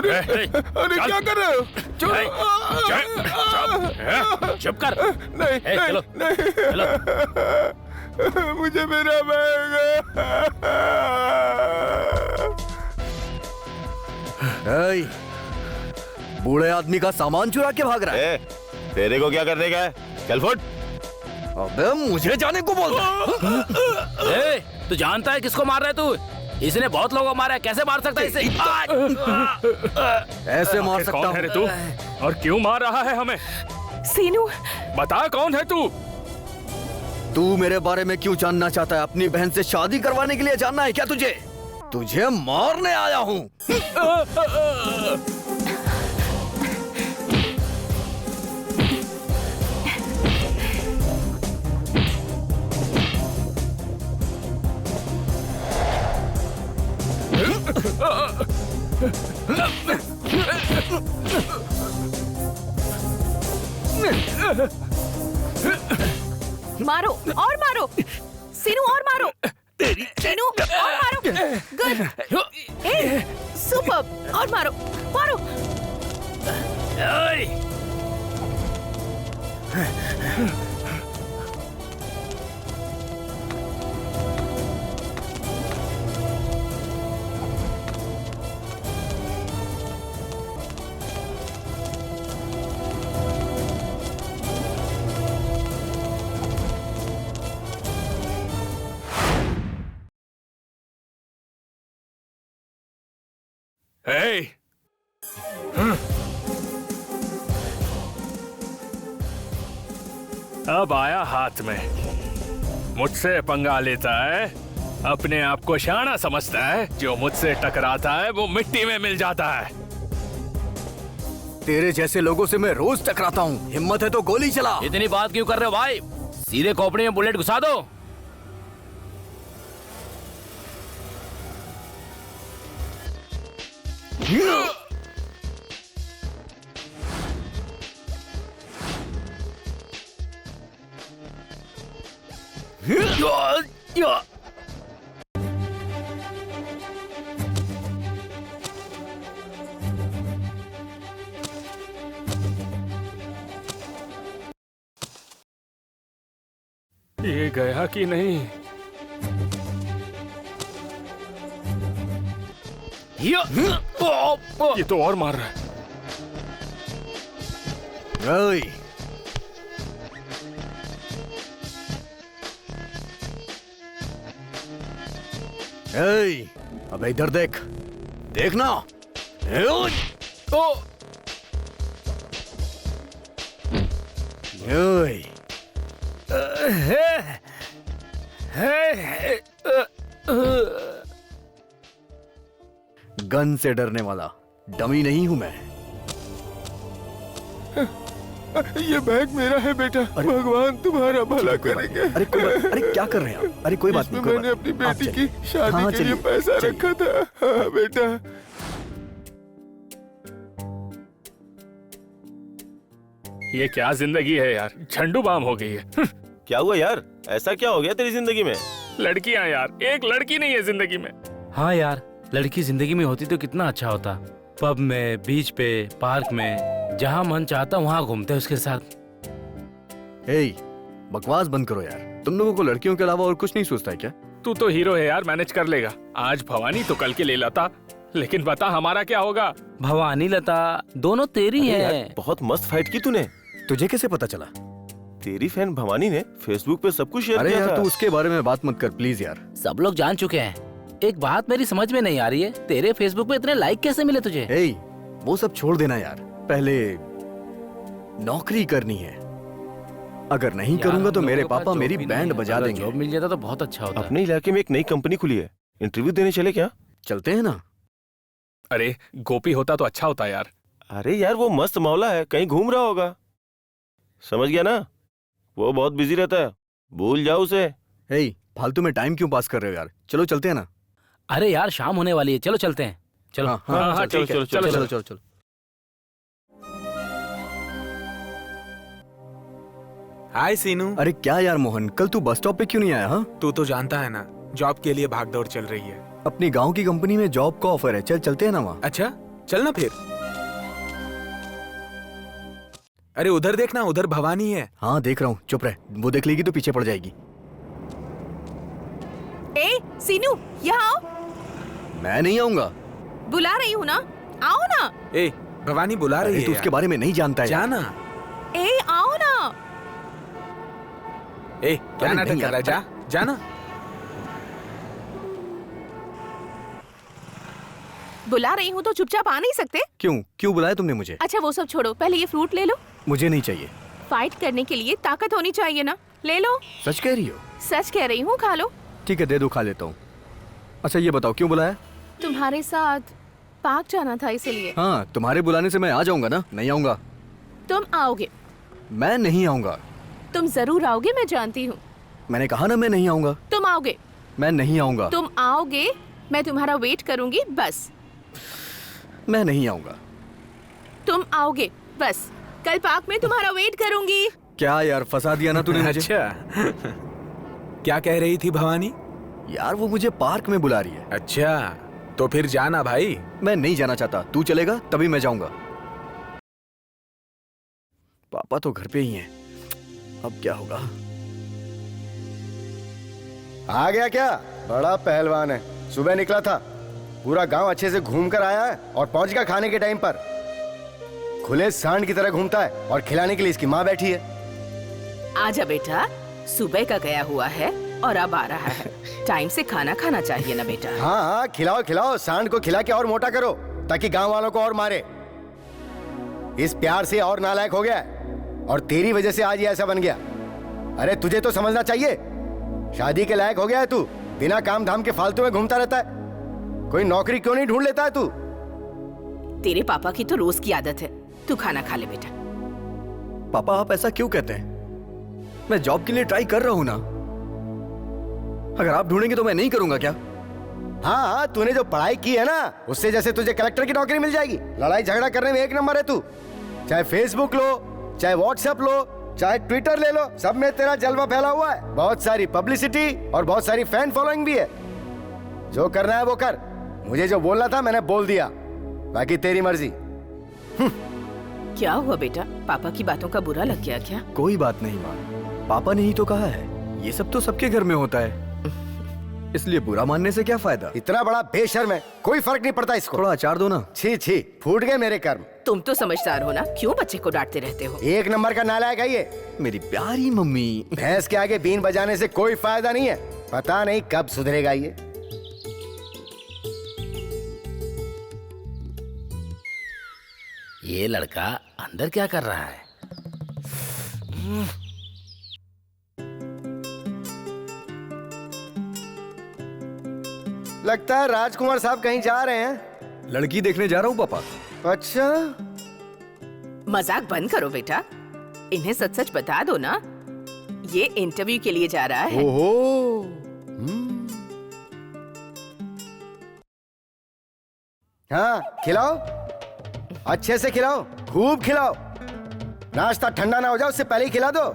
अरे क्या कर रहे हो? चुप कर। नहीं चलो नहीं, चलो। मुझे मेरा बैग। बूढ़े आदमी का सामान चुरा के भाग रहा है। तेरे को क्या करने का है? चल फुट। अबे मुझे जाने को बोल रहा है। तू जानता है किसको मार रहा है तू? इसने बहुत लोगों को मारा है, कैसे मार सकता है इसे? ऐसे मार सकता कौन है रे तू? और क्यों मार रहा है हमें? सीनू, बता कौन है तू? तू मेरे बारे में क्यों जानना चाहता है? अपनी बहन से शादी करवाने के लिए जानना है क्या तुझे? तुझे मारने आया हूँ। मारो और मारो। सीनू और मारो। सीनू और मारो। गुड। सुपर। और मारो मारो। अब आया हाथ में। मुझसे पंगा लेता है, अपने आप को शाना समझता है। जो मुझसे टकराता है वो मिट्टी में मिल जाता है। तेरे जैसे लोगों से मैं रोज टकराता हूँ। हिम्मत है तो गोली चला। इतनी बात क्यों कर रहे हो भाई? सीधे खोपड़ी में बुलेट घुसा दो। ये गया कि नहीं? ये तो और मार रहा है। अबे इधर देख। देखना। गन से डरने वाला डमी नहीं हूं मैं। ये बैग मेरा है बेटा। भगवान तुम्हारा भला करेंगे। अरे क्या कर रहे हैं आप? अरे कोई बात नहीं। मैंने अपनी बेटी की शादी के लिए पैसा रखा था। हाँ बेटा। ये क्या जिंदगी है यार, झंडू बाम हो गई है। क्या हुआ यार? ऐसा क्या हो गया तेरी जिंदगी में? लड़कियां यार, एक लड़की नहीं है जिंदगी में। हाँ यार, लड़की जिंदगी में होती तो कितना अच्छा होता। पब में, बीच पे, पार्क में, जहाँ मन चाहता वहाँ घूमते उसके साथ। बकवास बंद करो यार। तुम लोगों को लड़कियों के अलावा और कुछ नहीं सोचता है क्या? तू तो हीरो है यार, मैनेज कर लेगा। आज भवानी तो कल के ले लता। लेकिन बता हमारा क्या होगा? भवानी लता दोनों तेरी है। बहुत मस्त फाइट की तूने। तुझे कैसे पता चला? तेरी फैन भवानी ने फेसबुक पे सब कुछ शेयर अरे किया यार था। तू उसके बारे में बात मत कर प्लीज यार। सब लोग जान चुके हैं। एक बात मेरी समझ में नहीं आ रही है, तेरे फेसबुक पे इतने लाइक कैसे मिले तुझे? वो सब छोड़ देना यार। पहले नौकरी करनी है। अगर नहीं करूंगा तो मेरे पापा मेरी बैंड बजा देंगे। जॉब मिल जाता तो बहुत अच्छा होता। अपने इलाके में एक नई कंपनी खुली है, इंटरव्यू देने चले क्या? चलते हैं ना। अरे गोपी होता तो अच्छा होता यार। अरे यार वो मस्त मौला है, कहीं घूम रहा होगा। समझ गया ना? वो बहुत बिजी रहता है, भूल जाओ उसे। फालतू में टाइम क्यों पास कर रहे हो यार? चलो चलते हैं ना। अरे यार शाम होने वाली है, चलो चलते हैं। चलो हाँ, चलो ठीक है, चलो चलो, चलो चलो। हाय सीनू। अरे क्या यार मोहन, कल तू बस स्टॉप पे क्यों नहीं आया? हाँ, तू तो जानता है ना, जॉब के लिए भागदौड़ चल रही है। अपनी गांव की कंपनी में जॉब का ऑफर है। चलते हैं ना वहाँ। अच्छा चलना फिर। अरे उधर देखना, उधर भवानी है। हाँ देख रहा हूँ, चुप रह, वो देख लेगी तो पीछे पड़ जाएगी। ए सीनू, यहाँ आओ। मैं नहीं आऊंगा। बुला रही हूँ ना, आओ ना। ए भवानी बुला रही है तू उसके यार। बारे में नहीं जानता है। जाना। ए आओ ना। ए क्या अरे नाटक नहीं कर रहा है, यार। जा जाना। बुला रही हूँ तो चुपचाप आ नहीं सकते? क्यों क्यों बुलाया तुमने मुझे? अच्छा वो सब छोड़ो, पहले ये फ्रूट ले लो। मुझे नहीं चाहिए। फाइट करने के लिए ताकत होनी चाहिए ना, ले लो। सच कह रही हो? सच कह रही हूँ, खा लो। ठीक है दे दो, खा लेता हूँ। अच्छा ये बताओ क्यों बुलाया? तुम्हारे साथ पार्क जाना था इसलिए। हाँ तुम्हारे बुलाने से मैं आ जाऊंगा ना? नहीं आऊंगा। तुम आओगे। मैं नहीं आऊंगा। तुम जरूर आओगे, मैं जानती हूँ। मैंने कहा ना मैं नहीं आऊंगा। तुम आओगे। मैं नहीं आऊंगा। तुम आओगे, मैं तुम्हारा वेट करूंगी, बस। मैं नहीं आऊंगा। तुम आओगे, बस। कल पार्क में तुम्हारा वेट करूंगी। क्या यार फंसा दिया ना तूने मुझे। अच्छा क्या कह रही थी भवानी? यार वो मुझे पार्क में बुला रही है। अच्छा तो फिर जाना भाई। मैं नहीं जाना चाहता, तू चलेगा तभी मैं जाऊंगा। पापा तो घर पे ही हैं। अब क्या होगा? आ गया क्या? बड़ा पहलवान है। सुबह निकला था, पूरा गांव अच्छे से घूम कर आया है और पहुंच गया खाने के टाइम पर। खुले सांड की तरह घूमता है और खिलाने के लिए इसकी माँ बैठी है। आजा बेटा, सुबह का गया हुआ है और अब आ रहा है। टाइम से खाना खाना चाहिए ना बेटा। हाँ हाँ खिलाओ खिलाओ, सांड को खिला के और मोटा करो ताकि गांव वालों को और मारे। इस प्यार से और नालायक हो गया है और तेरी वजह से आज ये ऐसा बन गया। अरे तुझे तो समझना चाहिए, शादी के लायक हो गया है तू। बिना काम धाम के फालतू में घूमता रहता है। कोई नौकरी क्यों नहीं ढूंढ लेता है तू? तेरे पापा की तो रोज की आदत है। तू खाना खा ले बेटा। पापा आप ऐसा क्यों कहते हैं? मैं जॉब के लिए ट्राई कर रहा हूं ना। अगर आप ढूंढेंगे तो मैं नहीं करूंगा क्या? हाँ हाँ तूने जो पढ़ाई की है ना, उससे जैसे तुझे कलेक्टर की नौकरी मिल जाएगी। लड़ाई झगड़ा करने में एक नंबर है तू। चाहे फेसबुक लो, चाहे व्हाट्सएप लो, चाहे ट्विटर ले लो, सब में तेरा जलवा फैला हुआ है। बहुत सारी पब्लिसिटी और बहुत सारी फैन फॉलोइंग भी है। जो करना है वो कर। मुझे जो बोलना था मैंने बोल दिया, बाकी तेरी मर्जी। क्या हुआ बेटा, पापा की बातों का बुरा लग गया क्या? कोई बात नहीं माँ, पापा ने ही तो कहा है। ये सब तो सबके घर में होता है, इसलिए बुरा मानने से क्या फायदा? इतना बड़ा बेशर्म है, कोई फर्क नहीं पड़ता इसको। थोड़ा अचार दो ना। छी छी, फूट गए मेरे कर्म। तुम तो समझदार हो ना, क्यों बच्चे को डांटते रहते हो? एक नंबर का नालायक है ये। मेरी प्यारी मम्मी। भैंस के आगे बीन बजाने से कोई फायदा नहीं है। पता नहीं कब सुधरेगा ये। ये लड़का अंदर क्या कर रहा है? लगता है राजकुमार साहब कहीं जा रहे हैं। लड़की देखने जा रहा हूँ पापा। अच्छा मजाक बंद करो बेटा, इन्हें सच सच बता दो ना, ये इंटरव्यू के लिए जा रहा है। ओहो। हाँ खिलाओ, अच्छे से खिलाओ, खूब खिलाओ। नाश्ता ठंडा ना हो जाए उससे पहले ही खिला दो।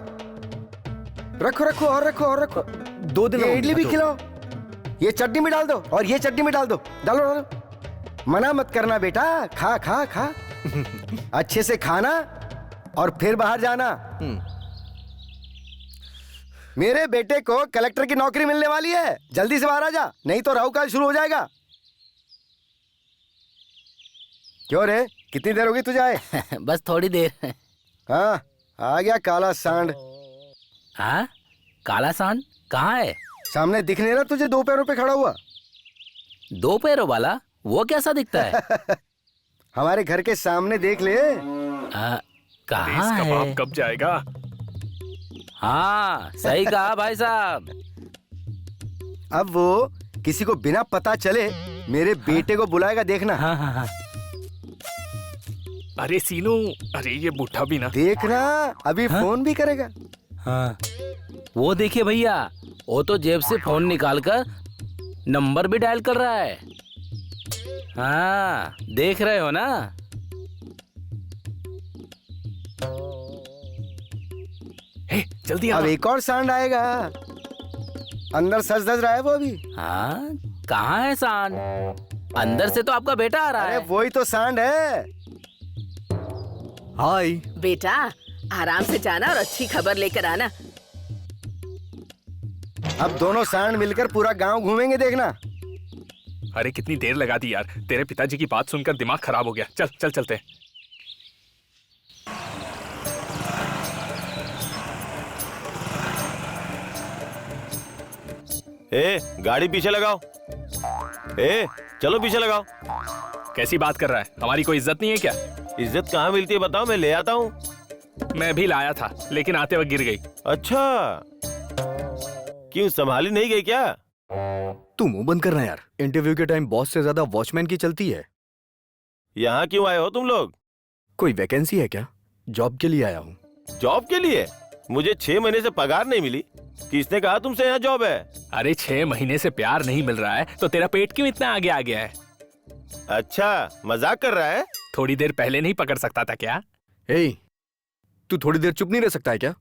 रखो रखो और रखो और रखो। 2 दिन ये और इडली भी तो। खिलाओ, ये चटनी भी डाल दो और ये चटनी भी डाल दो। डालो डालो, मना मत करना बेटा, खा खा खा। अच्छे से खाना और फिर बाहर जाना। मेरे बेटे को कलेक्टर की नौकरी मिलने वाली है, जल्दी से बाहर आ जा, नहीं तो राहु काल शुरू हो जाएगा। क्यों रे, कितनी देर होगी तुझे आए? बस थोड़ी देर। हाँ आ गया काला सांड। हाँ काला सांड कहाँ है? सामने दिख नहीं रहा तुझे, 2 पैरों पे खड़ा हुआ? 2 पैरों वाला? वो कैसा दिखता है? हमारे घर के सामने देख ले। कहाँ है? कबाब कब जाएगा? हाँ सही कहा भाई साहब। अब वो किसी को बिना पता चले मेरे बेटे को बुलाएगा, देखना। हाँ हाँ हाँ। अरे सीनू, अरे ये बूढ़ा भी ना। देखना अभी फोन भी करेगा। हाँ वो देखिए भैया, वो तो जेब से फोन निकालकर नंबर भी डायल कर रहा है। हाँ देख रहे हो ना? हे, जल्दी अब आ। एक और सांड आएगा। अंदर सज धज रहा है वो अभी। हाँ कहाँ है सांड? अंदर से तो आपका बेटा आ रहा अरे है। वही तो सांड है। हाय। बेटा आराम से जाना और अच्छी खबर लेकर आना। अब दोनों सांड मिलकर पूरा गांव घूमेंगे, देखना। अरे कितनी देर लगा दी यार, तेरे पिताजी की बात सुनकर दिमाग खराब हो गया। चल चल चलते हैं। ए गाड़ी पीछे लगाओ। ए चलो पीछे लगाओ। कैसी बात कर रहा है, हमारी कोई इज्जत नहीं है क्या? इज्जत कहाँ मिलती है बताओ, मैं ले आता हूँ। मैं भी लाया था लेकिन आते वक्त गिर गई। अच्छा, क्यों संभाली नहीं गई क्या? तू मुंह बंद करना यार। इंटरव्यू के टाइम बॉस से ज्यादा वॉचमैन की चलती है। यहाँ क्यों आए हो तुम लोग? कोई वैकेंसी है क्या? जॉब के लिए आया हूँ। जॉब के लिए? मुझे 6 महीने से पगार नहीं मिली। किसने कहा तुमसे यहाँ जॉब है? अरे 6 महीने से प्यार नहीं मिल रहा है तो तेरा पेट क्यों इतना आगे आ गया है? अच्छा, मजाक कर रहा है? थोड़ी देर पहले नहीं पकड़ सकता था क्या? हे, तू थोड़ी देर चुप नहीं रह सकता है क्या?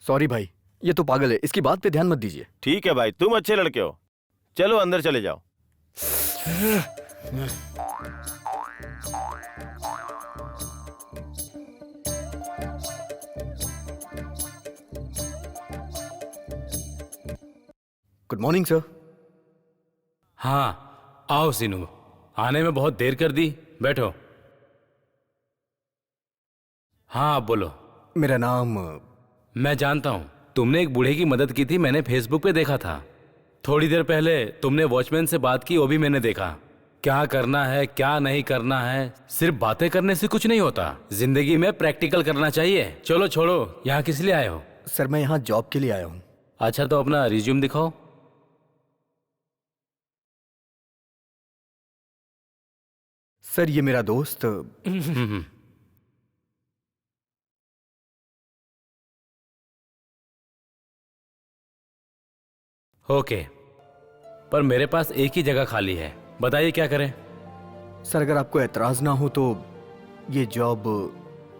सॉरी भाई, ये तो पागल है, इसकी बात पे ध्यान मत दीजिए। ठीक है भाई, तुम अच्छे लड़के हो। चलो अंदर चले जाओ। Good morning sir. हाँ आओ सीनू, आने में बहुत देर कर दी। बैठो। हाँ आप बोलो। मेरा नाम मैं जानता हूँ, तुमने एक बूढ़े की मदद की थी, मैंने फेसबुक पे देखा था। थोड़ी देर पहले तुमने वॉचमैन से बात की, वो भी मैंने देखा। क्या करना है क्या नहीं करना है, सिर्फ बातें करने से कुछ नहीं होता, जिंदगी में प्रैक्टिकल करना चाहिए। चलो छोड़ो, यहाँ किस लिए आए हो? सर मैं यहाँ जॉब के लिए आया हूँ। अच्छा तो अपना रिज्यूम दिखाओ। सर ये मेरा दोस्त ओके, पर मेरे पास एक ही जगह खाली है, बताइए क्या करें? सर अगर आपको एतराज ना हो तो ये जॉब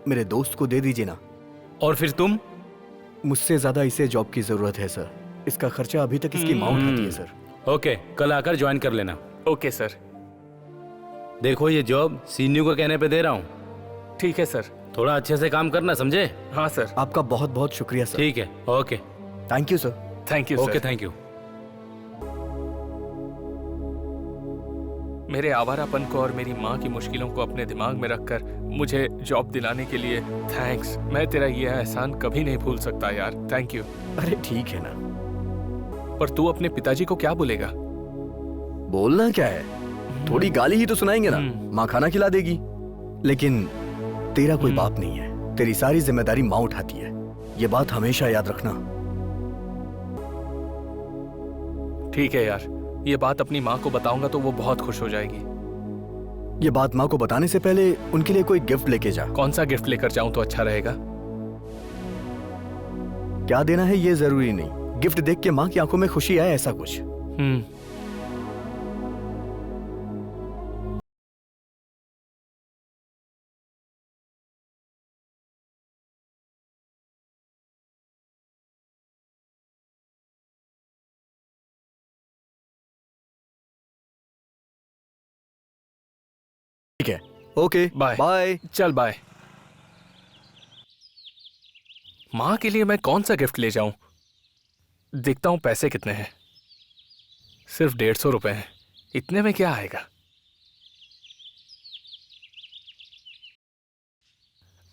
मेरे दोस्त को दे दीजिए ना। और फिर तुम? मुझसे ज्यादा इसे जॉब की जरूरत है सर। इसका खर्चा अभी तक इसकी माँ उठाती है सर। ओके, कल आकर ज्वाइन कर लेना। Okay sir. देखो ये जॉब सीनियर को कहने पे दे रहा हूँ, ठीक है सर। थोड़ा अच्छे से काम करना, समझे? हाँ सर। आपका बहुत बहुत शुक्रिया सर। ठीक है, okay. Thank you sir. Thank you okay, sir. Thank you. मेरे आवारापन को और मेरी माँ की मुश्किलों को अपने दिमाग में रखकर मुझे जॉब दिलाने के लिए थैंक्स। मैं तेरा ये एहसान कभी नहीं भूल सकता यार, थैंक यू। अरे ठीक है ना। पर तू अपने पिताजी को क्या बोलेगा? बोलना क्या है, थोड़ी गाली ही तो सुनाएंगे ना। माँ खाना खिला देगी। लेकिन तेरा कोई बाप नहीं है, तेरी सारी जिम्मेदारी माँ उठाती है, ये बात हमेशा याद रखना। ठीक है यार, ये बात अपनी माँ को बताऊंगा तो वो बहुत खुश हो जाएगी। ये बात माँ को बताने से पहले उनके लिए कोई गिफ्ट लेके जा। कौन सा गिफ्ट लेकर जाऊं तो अच्छा रहेगा? क्या देना है ये जरूरी नहीं, गिफ्ट देख के माँ की आंखों में खुशी आए ऐसा कुछ। ठीक है, ओके बाय। बाय। चल बाय। माँ के लिए मैं कौन सा गिफ्ट ले जाऊं? देखता हूं पैसे कितने हैं। सिर्फ 150 रुपए हैं, इतने में क्या आएगा?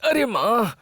अरे माँ,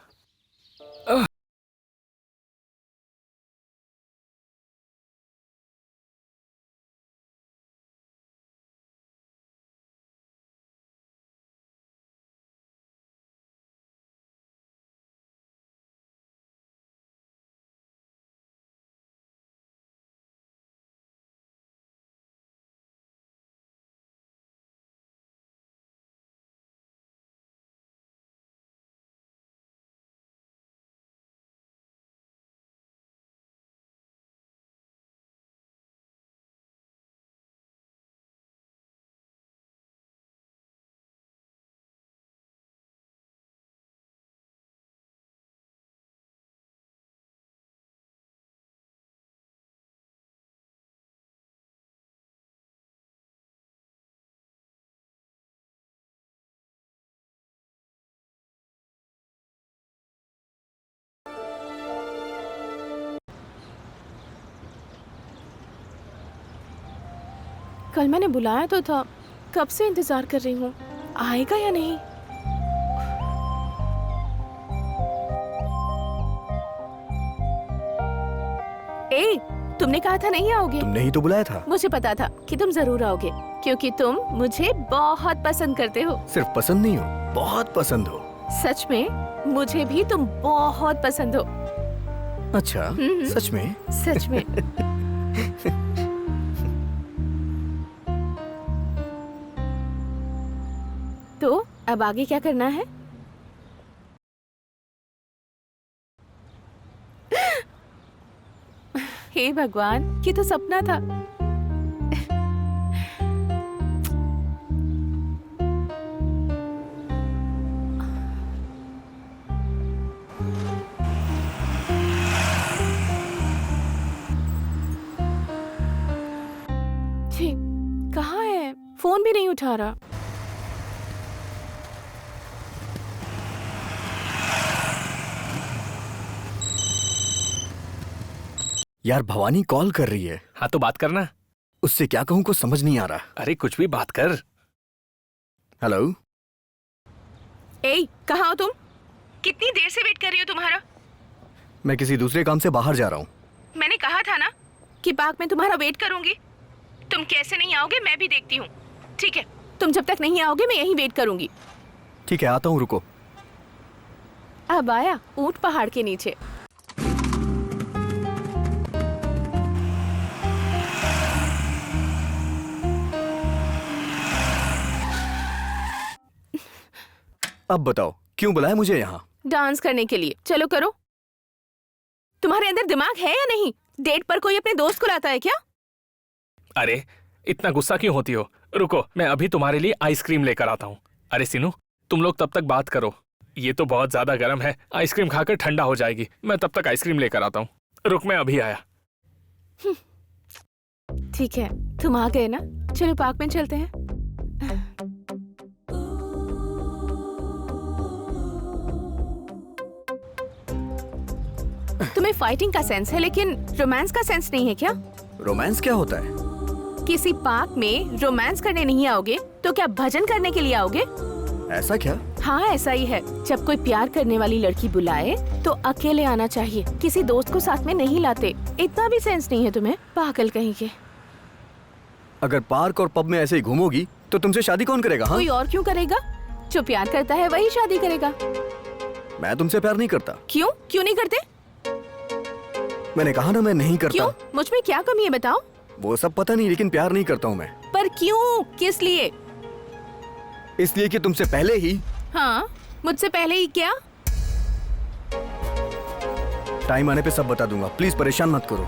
कल मैंने बुलाया तो था, कब से इंतजार कर रही हूँ, आएगा या नहीं? ए, तुमने कहा था नहीं आओगे। तुमने ही तो बुलाया था। मुझे पता था कि तुम जरूर आओगे, क्योंकि तुम मुझे बहुत पसंद करते हो। सिर्फ पसंद नहीं हो, बहुत पसंद हो। सच में मुझे भी तुम बहुत पसंद हो। अच्छा, सच में? सच में। तो अब आगे क्या करना है? हे भगवान, ये तो सपना था। छी, कहाँ है? फोन भी नहीं उठा रहा। यार भवानी कॉल कर रही है। हाँ तो बात करना। उससे क्या कहूँ कुछ समझ नहीं आ रहा। अरे कुछ भी बात कर। हेलो। ए, कहाँ हो तुम? कितनी देर से वेट कर रही हो तुम्हारा? मैं किसी दूसरे काम से बाहर जा रहा हूँ। मैंने कहा था ना कि पार्क में तुम्हारा वेट करूंगी। तुम कैसे नहीं आओगे मैं भी देखती हूँ। ठीक है, तुम जब तक नहीं आओगे मैं यहीं वेट करूंगी। ठीक है, आता हूँ, रुको। अब आया ऊंट पहाड़ के नीचे। अब बताओ क्यों बुलाया मुझे यहाँ? डांस करने के लिए। चलो करो। तुम्हारे अंदर दिमाग है या नहीं? डेट पर कोई अपने दोस्त को लाता है क्या? अरे इतना गुस्सा क्यों होती हो? रुको, मैं अभी तुम्हारे लिए आइसक्रीम लेकर आता हूँ। अरे सिनू, तुम लोग तब तक बात करो। ये तो बहुत ज्यादा गर्म है, आइसक्रीम खाकर ठंडा हो जाएगी। मैं तब तक आइसक्रीम लेकर आता हूँ। रुक, मैं अभी आया। ठीक है, तुम आ गए ना, चलो पार्क में चलते हैं। तुम्हें फाइटिंग का सेंस है लेकिन रोमांस का सेंस नहीं है क्या? रोमांस क्या होता है? किसी पार्क में रोमांस करने नहीं आओगे तो क्या भजन करने के लिए आओगे? ऐसा क्या? हाँ ऐसा ही है। जब कोई प्यार करने वाली लड़की बुलाए तो अकेले आना चाहिए, किसी दोस्त को साथ में नहीं लाते। इतना भी सेंस नहीं है तुम्हें, पागल कहीं के। अगर पार्क और पब में ऐसे ही घूमोगी तो तुमसे शादी कौन करेगा? हाँ? कोई और क्यों करेगा? जो प्यार करता है वही शादी करेगा। मैं तुमसे प्यार नहीं करता। क्यों? क्यों नहीं करते? मैंने कहा ना मैं नहीं करता। क्यों? मुझ में क्या कमी है बताओ? वो सब पता नहीं, लेकिन प्यार नहीं करता हूँ मैं। पर क्यों? किस लिए? इसलिए कि तुमसे पहले ही। हाँ, मुझसे पहले ही क्या? टाइम आने पे सब बता दूंगा, प्लीज परेशान मत करो।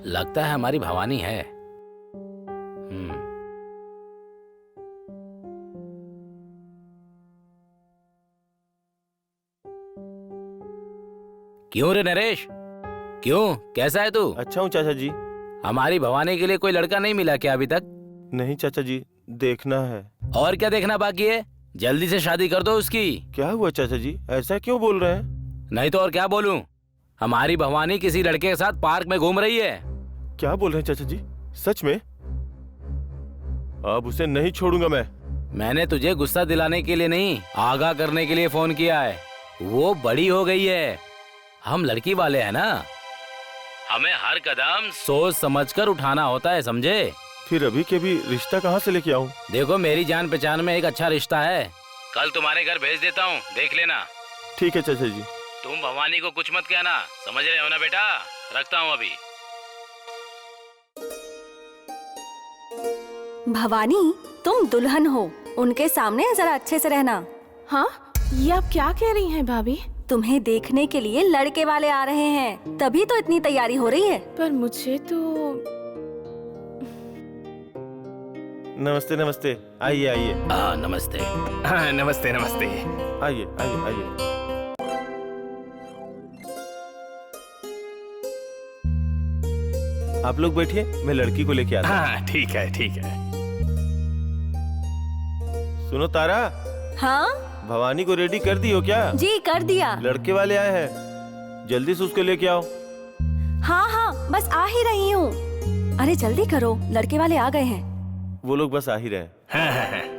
लगता है हमारी भवानी है। क्यों रे नरेश, क्यों, कैसा है तू? अच्छा हूँ चाचा जी। हमारी भवानी के लिए कोई लड़का नहीं मिला क्या अभी तक? नहीं चाचा जी, देखना है। और क्या देखना बाकी है? जल्दी से शादी कर दो उसकी। क्या हुआ चाचा जी, ऐसा क्यों बोल रहे हैं? नहीं तो और क्या बोलूं? हमारी भवानी किसी लड़के के साथ पार्क में घूम रही है। क्या बोल रहे हैं चाचा जी, सच में? अब उसे नहीं छोड़ूंगा मैं। मैंने तुझे गुस्सा दिलाने के लिए नहीं, आगाह करने के लिए फोन किया है। वो बड़ी हो गई है, हम लड़की वाले हैं ना, हमें हर कदम सोच समझकर उठाना होता है, समझे? फिर अभी के भी रिश्ता कहाँ से लेके आऊँ? देखो मेरी जान पहचान में एक अच्छा रिश्ता है, कल तुम्हारे घर भेज देता हूँ, देख लेना। ठीक है चाचा जी। तुम भवानी को कुछ मत कहना, समझ रहे हो ना बेटा? रखता हूँ अभी। भवानी, तुम दुल्हन हो, उनके सामने जरा अच्छे से रहना। हाँ, ये आप क्या कह रही हैं भाभी? तुम्हें देखने के लिए लड़के वाले आ रहे हैं, तभी तो इतनी तैयारी हो रही है। पर मुझे तो। नमस्ते नमस्ते, आइए आइए। नमस्ते। हाँ, नमस्ते नमस्ते। आइए आइए आइए। आप लोग बैठिए, मैं लड़की को लेके आता हूँ। हाँ ठीक है ठीक है। सुनो तारा, हाँ, भवानी को रेडी कर दी हो क्या? जी कर दिया। लड़के वाले आए हैं, जल्दी से उसको लेके आओ। हाँ हाँ बस आ ही रही हूँ। अरे जल्दी करो, लड़के वाले आ गए हैं। वो लोग बस आ ही रहे हैं।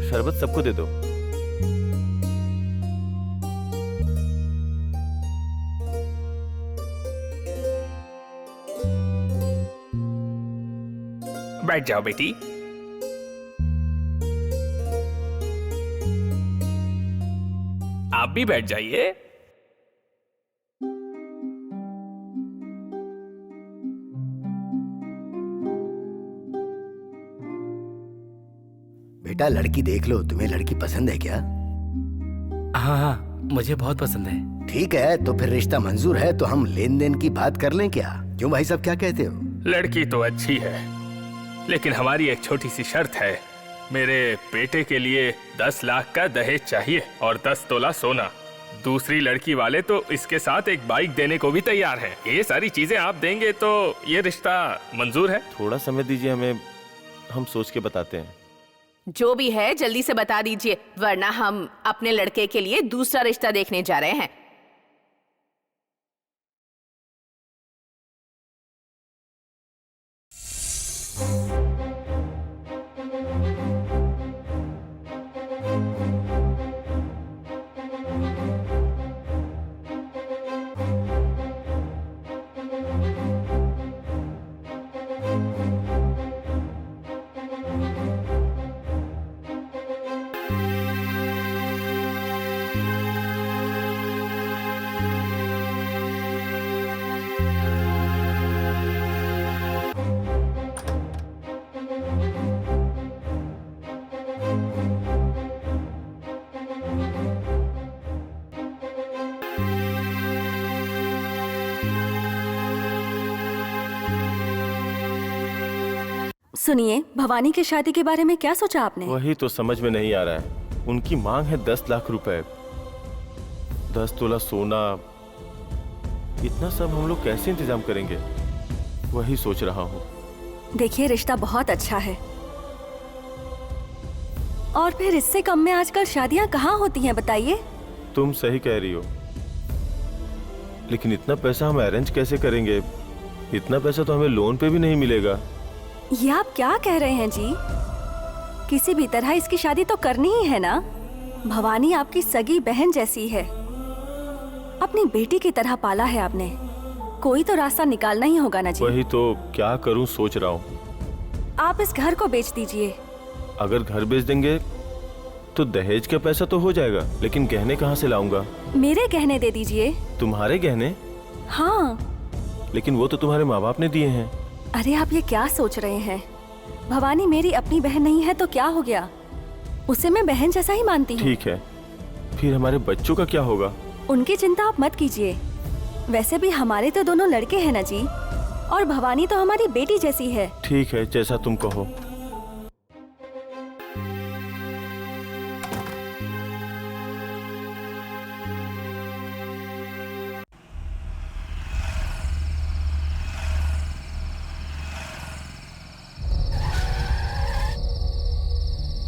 शरबत सबको दे दो। बैठ जाओ बेटी। आप भी बैठ जाइए। बेटा लड़की देख लो, तुम्हें लड़की पसंद है क्या? हाँ हाँ, मुझे बहुत पसंद है। ठीक है, तो फिर रिश्ता मंजूर है तो हम लेन देन की बात कर लें क्या? क्यों भाई साहब, क्या कहते हो? लड़की तो अच्छी है, लेकिन हमारी एक छोटी सी शर्त है। मेरे बेटे के लिए 10 लाख का दहेज चाहिए और 10 तोला सोना। दूसरी लड़की वाले तो इसके साथ एक बाइक देने को भी तैयार हैं। ये सारी चीजें आप देंगे तो ये रिश्ता मंजूर है। थोड़ा समय दीजिए हमें, हम सोच के बताते हैं। जो भी है जल्दी से बता दीजिए, वरना हम अपने लड़के के लिए दूसरा रिश्ता देखने जा रहे हैं। सुनिए, भवानी की शादी के बारे में क्या सोचा आपने? वही तो समझ में नहीं आ रहा है। उनकी मांग है 10 लाख रुपए, 10 तोला सोना। इतना सब हम लोग कैसे इंतजाम करेंगे, वही सोच रहा हूँ। देखिए रिश्ता बहुत अच्छा है, और फिर इससे कम में आजकल शादियां कहाँ होती हैं बताइए? तुम सही कह रही हो, लेकिन इतना पैसा हम अरेंज कैसे करेंगे? इतना पैसा तो हमें लोन पे भी नहीं मिलेगा। ये आप क्या कह रहे हैं जी? किसी भी तरह इसकी शादी तो करनी ही है ना। भवानी आपकी सगी बहन जैसी है, अपनी बेटी की तरह पाला है आपने। कोई तो रास्ता निकालना ही होगा ना जी। वही तो, क्या करूं सोच रहा हूँ। आप इस घर को बेच दीजिए। अगर घर बेच देंगे तो दहेज का पैसा तो हो जाएगा, लेकिन गहने कहाँ से लाऊंगा? मेरे गहने दे दीजिए। तुम्हारे गहने? हाँ। लेकिन वो तो तुम्हारे माँ बाप ने दिए हैं। अरे आप ये क्या सोच रहे हैं? भवानी मेरी अपनी बहन नहीं है तो क्या हो गया, उसे मैं बहन जैसा ही मानती हूँ। ठीक है, फिर हमारे बच्चों का क्या होगा? उनकी चिंता आप मत कीजिए। वैसे भी हमारे तो दोनों लड़के हैं ना जी, और भवानी तो हमारी बेटी जैसी है। ठीक है, जैसा तुम कहो।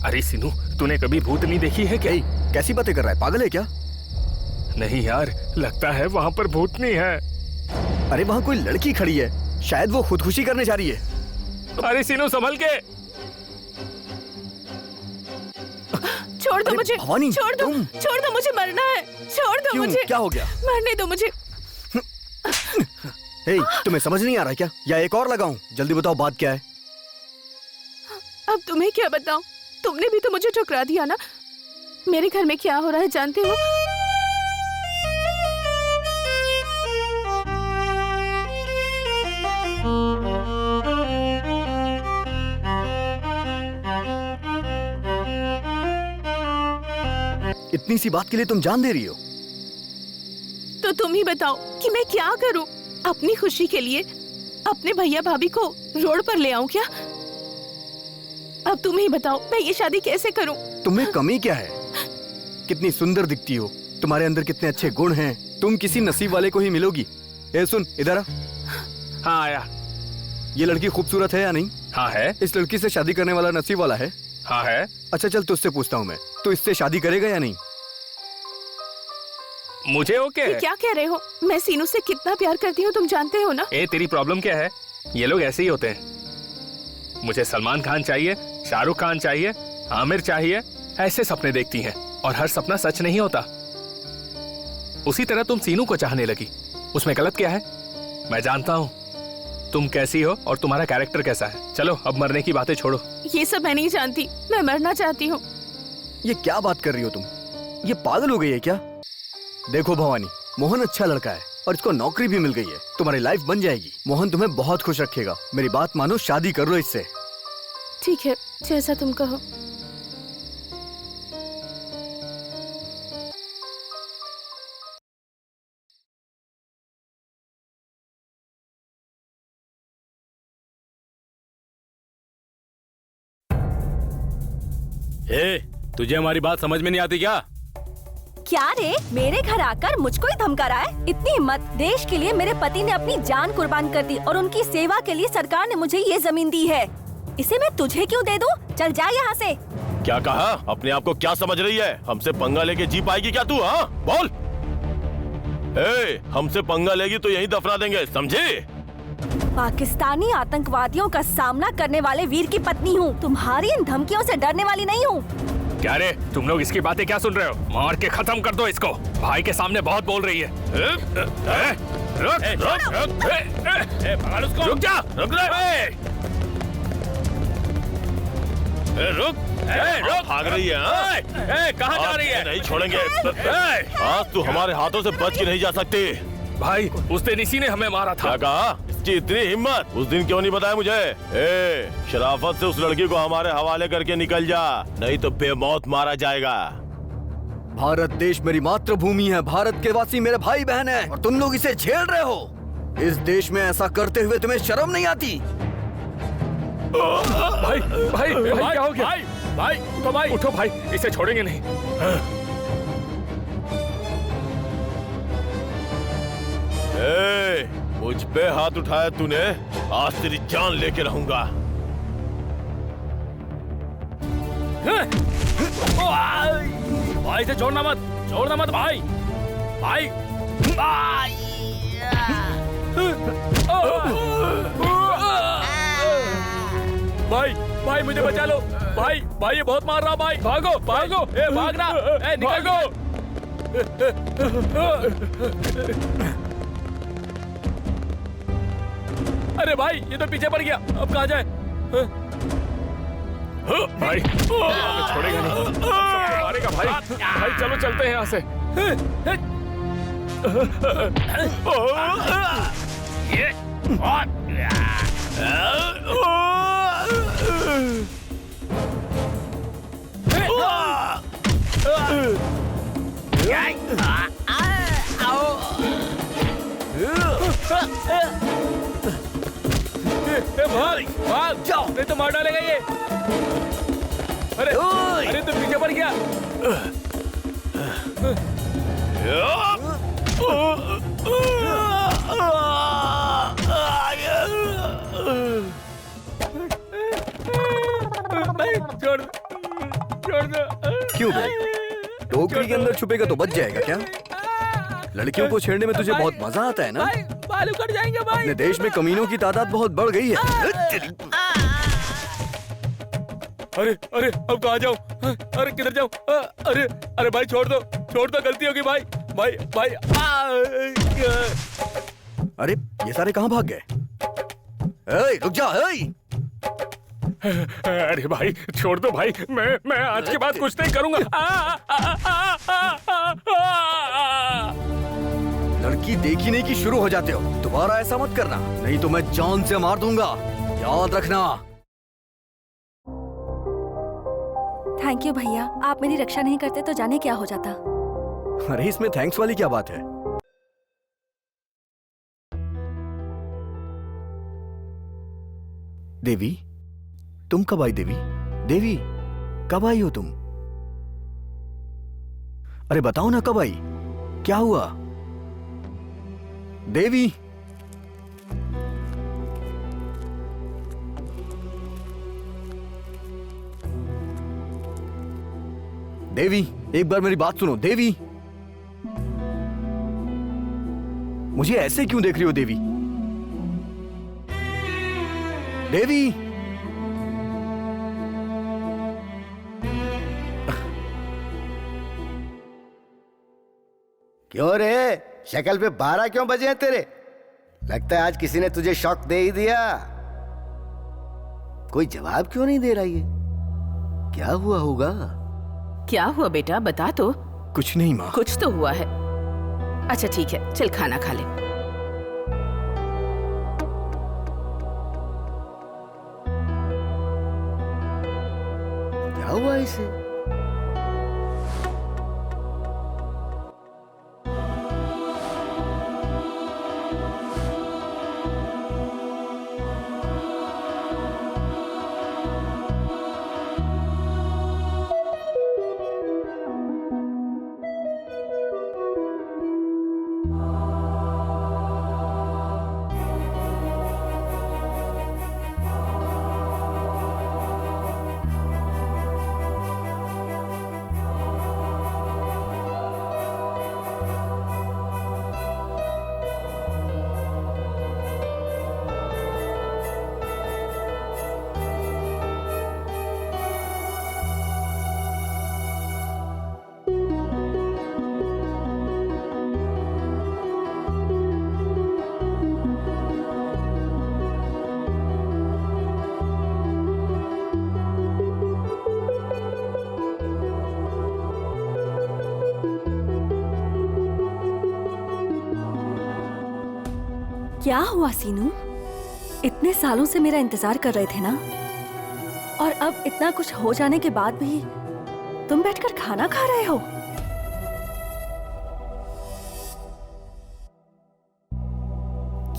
अरे सिनू, तूने कभी भूतनी देखी है क्या? कैसी बातें कर रहा है, पागल है क्या? नहीं यार, लगता है वहाँ पर भूतनी है। अरे वहाँ कोई लड़की खड़ी है, शायद वो खुदकुशी करने जा रही है। अरे सिनू संभल के। छोड़ दो मुझे, भवानी, छोड़ दो, छोड़ दो, मुझे मरना है। छोड़ दो क्यों? मुझे। क्या हो गया? मरने दो मुझे। तुम्हें समझ नहीं आ रहा क्या? या एक और लगाऊं? जल्दी बताओ बात क्या है? अब तुम्हें क्या बताऊं? तुमने भी तो मुझे ठुकरा दिया ना। मेरे घर में क्या हो रहा है जानते हो? इतनी सी बात के लिए तुम जान दे रही हो? तो तुम ही बताओ कि मैं क्या करूं? अपनी खुशी के लिए अपने भैया भाभी को रोड पर ले आऊं क्या? अब तुम ही बताओ, मैं ये शादी कैसे करूं? तुम्हें कमी क्या है? कितनी सुंदर दिखती हो, तुम्हारे अंदर कितने अच्छे गुण हैं। तुम किसी नसीब वाले को ही मिलोगी। ए सुन, इधर आ। हाँ आया। ये लड़की खूबसूरत है या नहीं? हाँ है। इस लड़की से शादी करने वाला नसीब वाला है? हाँ है। अच्छा चल तुझसे पूछता हूँ मैं, तू इससे शादी करेगा या नहीं? मुझे ओके ये है। क्या कह रहे हो? मैं सीनू से कितना प्यार करती हूँ, तुम जानते हो ना। ए तेरी प्रॉब्लम क्या है? ये लोग ऐसे ही होते हैं। मुझे सलमान खान चाहिए, शाहरुख खान चाहिए, आमिर चाहिए, ऐसे सपने देखती हैं और हर सपना सच नहीं होता। उसी तरह तुम सीनू को चाहने लगी, उसमें गलत क्या है? मैं जानता हूँ तुम कैसी हो और तुम्हारा कैरेक्टर कैसा है। चलो अब मरने की बातें छोड़ो। ये सब मैं नहीं जानती, मैं मरना चाहती हूँ। ये क्या बात कर रही हो तुम? ये पागल हो गई है क्या? देखो भवानी, मोहन अच्छा लड़का है और इसको नौकरी भी मिल गई है, तुम्हारी लाइफ बन जाएगी। मोहन तुम्हें बहुत खुश रखेगा। मेरी बात मानो, शादी कर लो इससे। ठीक है, जैसा तुम कहो। तुझे हमारी बात समझ में नहीं आती क्या? क्या रे, मेरे घर आकर मुझको ही धमका रहा है? इतनी हिम्मत! देश के लिए मेरे पति ने अपनी जान कुर्बान कर दी और उनकी सेवा के लिए सरकार ने मुझे ये जमीन दी है। इसे मैं तुझे क्यों दे दूं? चल जा यहाँ से। क्या कहा? अपने आप को क्या समझ रही है? हमसे पंगा लेके जी पाएगी क्या तू? हाँ बोल। हमसे पंगा लेगी तो यहीं दफना देंगे, समझे? पाकिस्तानी आतंकवादियों का सामना करने वाले वीर की पत्नी हूँ। तुम्हारी इन धमकियों से डरने वाली नहीं हूँ। क्या रे, तुम लोग इसकी बातें क्या सुन रहे हो? मार के खत्म कर दो इसको। भाई के सामने बहुत बोल रही है। रुक जा, रुक रे। रुक, भाग रही है? कहाँ जा रही है? नहीं छोड़ेंगे। आज तू हमारे हाथों से बच के नहीं जा सकती। भाई उस दिन इसी ने हमें मारा था। क्या कहा? इसकी इतनी हिम्मत? उस दिन क्यों नहीं बताया मुझे? शराफत से उस लड़की को हमारे हवाले करके निकल जा, नहीं तो बेमौत मारा जाएगा। भारत देश मेरी मातृभूमि है, भारत के वासी मेरे भाई बहन हैं और तुम लोग इसे झेल रहे हो। इस देश में ऐसा करते हुए तुम्हें शर्म नहीं आती? भाई भाई भाई क्या हो गया? भाई तो भाई उठो भाई, इसे छोड़ेंगे नहीं। मुझ पे हाथ उठाया तूने, आज तेरी जान लेके रहूंगा। भाई से छोड़ना मत भाई। भाई भाई भाई मुझे बचा लो भाई। भाई ये बहुत मार रहा भाई। भागो भागो, भागना, निकल गो। अरे भाई ये तो पीछे पड़ गया, अब कहाँ जाए? भाई छोड़ेगा नहीं, सबको मारेगा भाई। भाई चलो चलते हैं यहाँ से। भाग भाग जाओ, नहीं तो मार डालेगा ये। अरे अरे तो पीछे पड़ गया। छोड़ दो। क्यों भाई? टोकरी के अंदर छुपेगा तो बच जाएगा क्या? लड़कियों को छेड़ने में तुझे बहुत मजा आता है ना? बाल उखड़ जाएंगे भाई। अपने देश में कमीनों की तादाद बहुत बढ़ गई है। अरे अरे अब कहाँ जाऊँ? अरे किधर जाऊँ? अरे अरे भाई छोड़ दो, गलती होगी भाई। भाई भाई अरे ये सारे कहाँ भाग गए? रुक जा। अरे भाई छोड़ दो भाई, मैं आज के बाद कुछ नहीं करूंगा। लड़की देखी नहीं कि शुरू हो जाते हो। दोबारा ऐसा मत करना, नहीं तो मैं जान से मार दूंगा, याद रखना। थैंक यू भैया, आप मेरी रक्षा नहीं करते तो जाने क्या हो जाता। अरे इसमें थैंक्स वाली क्या बात है? देवी, तुम कब आई? देवी कब आई हो तुम? अरे बताओ ना कब आई, क्या हुआ? देवी देवी, एक बार मेरी बात सुनो। देवी, मुझे ऐसे क्यों देख रही हो देवी? देवी, क्यों रे, शक्ल पे 12 क्यों बजे हैं तेरे? लगता है आज किसी ने तुझे शॉक दे ही दिया। कोई जवाब क्यों नहीं दे रहा ये? क्या हुआ होगा? क्या हुआ बेटा, बता तो। कुछ नहीं माँ। कुछ तो हुआ है। अच्छा ठीक है, चल खाना खा ले। क्या हुआ इसे? क्या हुआ सीनू? इतने सालों से मेरा इंतजार कर रहे थे ना, और अब इतना कुछ हो जाने के बाद भी तुम बैठकर खाना खा रहे हो?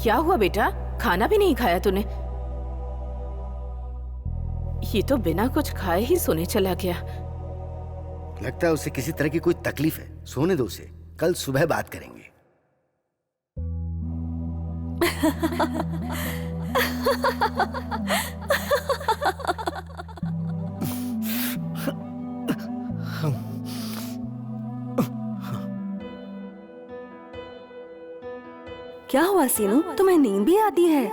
क्या हुआ बेटा, खाना भी नहीं खाया तूने? ये तो बिना कुछ खाए ही सोने चला गया। लगता है उसे किसी तरह की कोई तकलीफ है। सोने दो उसे, कल सुबह बात करेंगे। क्या हुआ सीनू, तुम्हें नींद भी आती है?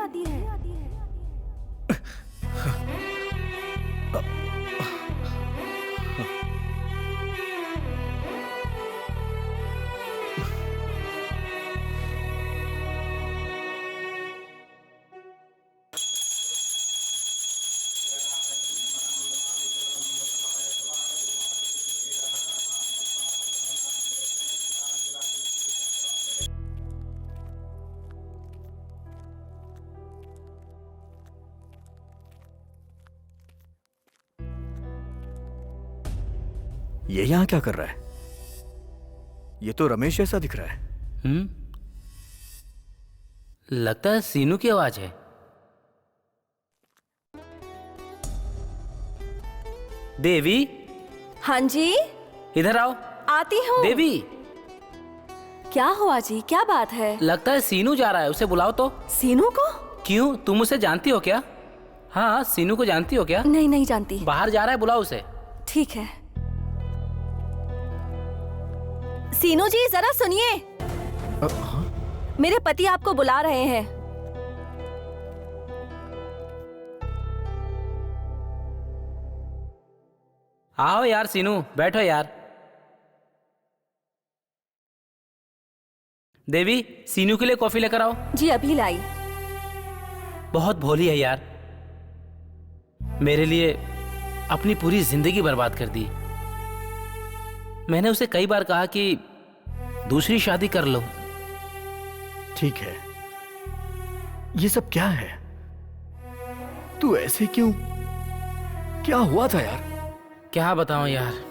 ये यहाँ क्या कर रहा है? ये तो रमेश जैसा दिख रहा है। लगता है सीनू की आवाज है। देवी, हाँ जी, इधर आओ। आती हूँ। देवी, क्या हुआ जी, क्या बात है? लगता है सीनू जा रहा है, उसे बुलाओ तो। सीनू को? क्यों, तुम उसे जानती हो क्या? हाँ, सीनू को जानती हो क्या? नहीं, नहीं जानती। बाहर जा रहा है, बुलाओ उसे। ठीक है। सीनू जी जरा सुनिए, मेरे पति आपको बुला रहे हैं। आओ यार सीनू, बैठो यार। देवी, सीनू के लिए कॉफी लेकर आओ। जी अभी लाई। बहुत भोली है यार, मेरे लिए अपनी पूरी जिंदगी बर्बाद कर दी। मैंने उसे कई बार कहा कि दूसरी शादी कर लो। ठीक है, ये सब क्या है? तू ऐसे क्यों? क्या हुआ था यार? क्या बताऊं यार।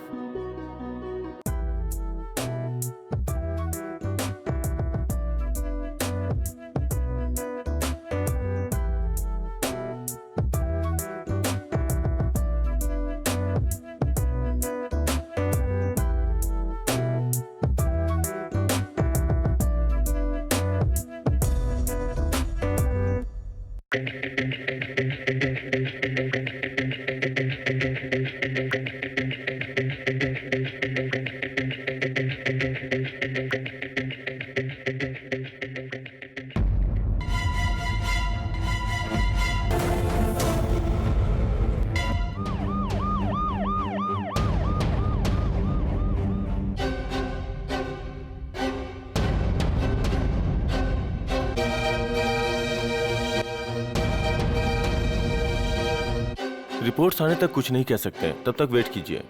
रिपोर्ट्स आने तक कुछ नहीं कह सकते, तब तक वेट कीजिए।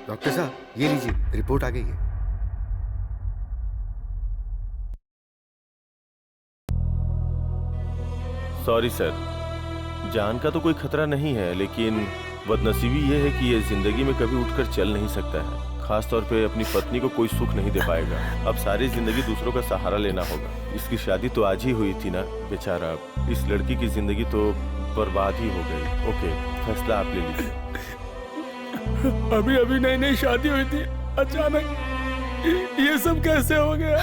डॉक्टर साहब ये लीजिए, रिपोर्ट आ गई है। सॉरी सर, जान का तो कोई खतरा नहीं है, लेकिन बदनसीबी ये है कि ये जिंदगी में कभी उठकर चल नहीं सकता है। खास तौर पे अपनी पत्नी को कोई सुख नहीं दे पाएगा। अब सारी जिंदगी दूसरों का सहारा लेना होगा। इसकी शादी तो आज ही हुई थी ना, बेचारा इस लड़की की जिंदगी तो बर्बाद ही हो गई। ओके, फैसला आप ले लीजिए। अभी अभी नई नई शादी हुई थी, अचानक ये सब कैसे हो गया?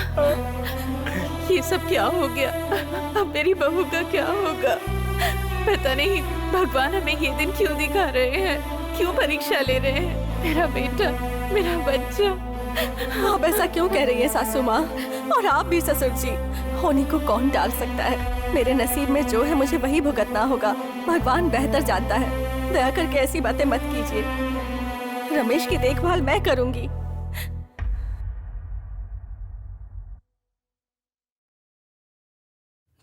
ये सब क्या हो गया? अब मेरी बहू का क्या होगा? पता नहीं भगवान हमें ये दिन क्यों दिखा रहे हैं, क्यों परीक्षा ले रहे हैं। मेरा बेटा, मेरा बच्चा। आप ऐसा क्यों कह रही है सासू माँ? और आप भी ससुर जी, होने को कौन टाल सकता है? मेरे नसीब में जो है मुझे वही भुगतना होगा। भगवान बेहतर जानता है। दया करके ऐसी बातें मत कीजिए। रमेश की देखभाल मैं करूंगी।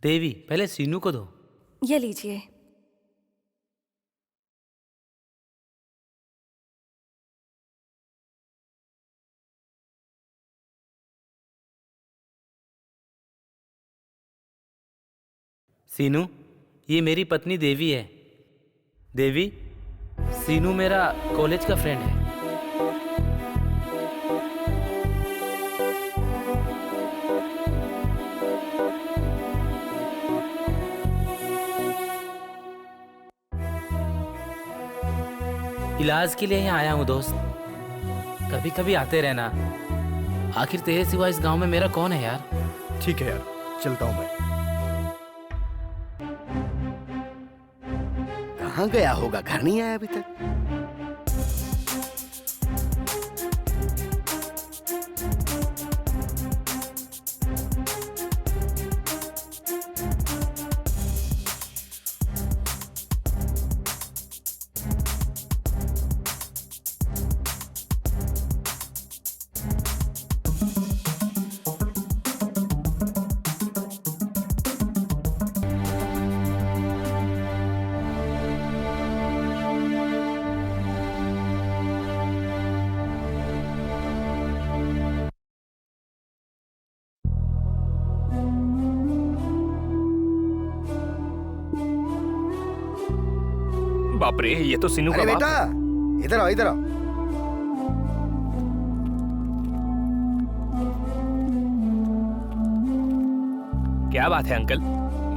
देवी, पहले सीनू को दो। ये लीजिए। सीनू, ये मेरी पत्नी देवी है। देवी, सीनू मेरा कॉलेज का फ्रेंड है। इलाज के लिए यहाँ आया हूँ दोस्त, कभी कभी आते रहना। आखिर तेरे सिवा इस गांव में मेरा कौन है यार? ठीक है यार, चलता हूँ मैं। कहाँ गया होगा, घर नहीं आया अभी तक। बाप रे, ये तो सीनू का अरे बाप। बेटा, इधर आओ, इधर आओ। क्या बात है अंकल,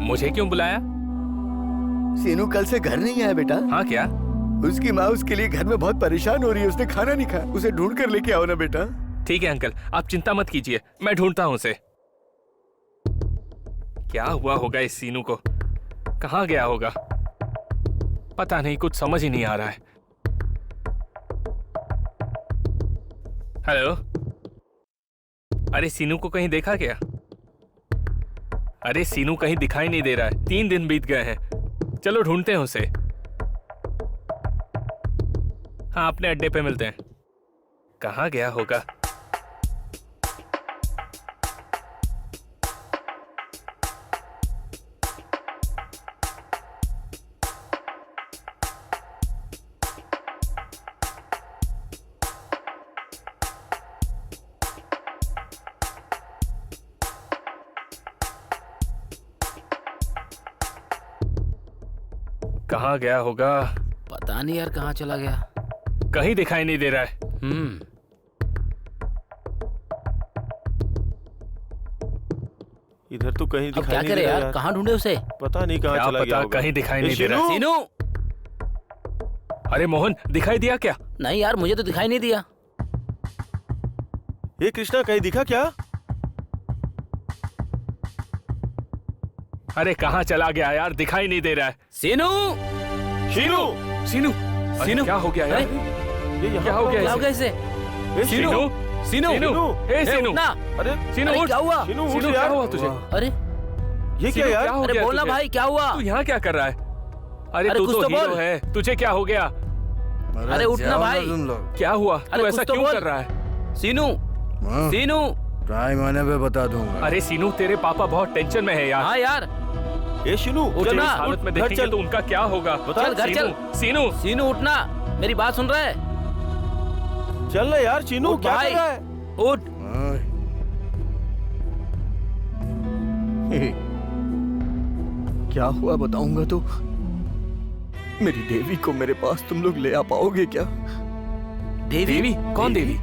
मुझे क्यों बुलाया? सीनू कल से घर नहीं आया बेटा। हाँ क्या? उसकी माँ उसके लिए घर में बहुत परेशान हो रही है, उसने खाना नहीं खाया। उसे ढूंढ कर लेके आओ ना बेटा। ठीक है अंकल, आप चिंता मत कीजिए, मैं ढूंढता हूँ उसे। क्या हुआ होगा इस सीनू को? कहाँ गया होगा? पता नहीं, कुछ समझ ही नहीं आ रहा है। हेलो, अरे सीनू को कहीं देखा क्या? अरे सीनू कहीं दिखाई नहीं दे रहा है, 3 दिन बीत गए हैं। चलो ढूंढते हैं उसे। हाँ, अपने अड्डे पे मिलते हैं। कहाँ गया होगा? कहाँ गया होगा? पता नहीं यार, कहाँ चला गया। कहीं दिखाई नहीं दे रहा है। इधर तो कहीं अब दिखाई क्या नहीं करे दे रहा यार, कहाँ ढूंढे उसे? पता नहीं कहाँ क्या चला गया पता, होगा। कहीं दिखाई नहीं ए, दे रहा है। सीनू! अरे मोहन, दिखाई दिया क्या? नहीं यार, मुझे तो दिखाई नहीं दिया। ये कृष्णा, कहीं दिखा क्या? अरे कहाँ चला गया यार, दिखाई नहीं दे रहा है। सीनू! शीनू! सीनू, अरे सीनू! क्या हो गया यार? ये यहाँ क्या हो गया क्या हो गया इसे? इसे? ए, सीनू, सीनू! सीनू, ए सीनू, उठना! अरे सीनू अरे उठ। क्या हुआ? शीनू, उठ सीनू, क्या यार। हुआ तुझे? अरे ये क्या सीनू, यार? क्या हो अरे गया बोलना तुझे? भाई, क्या हुआ? तू यहाँ क्या कर रहा है? अरे अरे तू कुछ तो तो हीरो बोल। है, तुझे क्या हो गया? अरे उठना भाई। क्या हुआ? अरे तू ऐसा कुछ तो क्यों बोल। कर रहा है? सीनू! सीनू! टाइम आने पे बता दूंगा। अरे सीनू, तेरे पापा बहुत टेंशन में है यार। हाँ यार, ए शिनू उठ चल ना, इस हालत में घर देखेंगे चल। तो उनका क्या होगा? चल घर चल। सीनू सीनू उठना, मेरी बात सुन रहा है? चल ना यार शिनू, उठ क्या भाई। कर रहा है? उठ। क्या हुआ बताऊंगा तो मेरी देवी को मेरे पास तुम लोग ले आ पाओगे क्या? देवी? कौन देवी?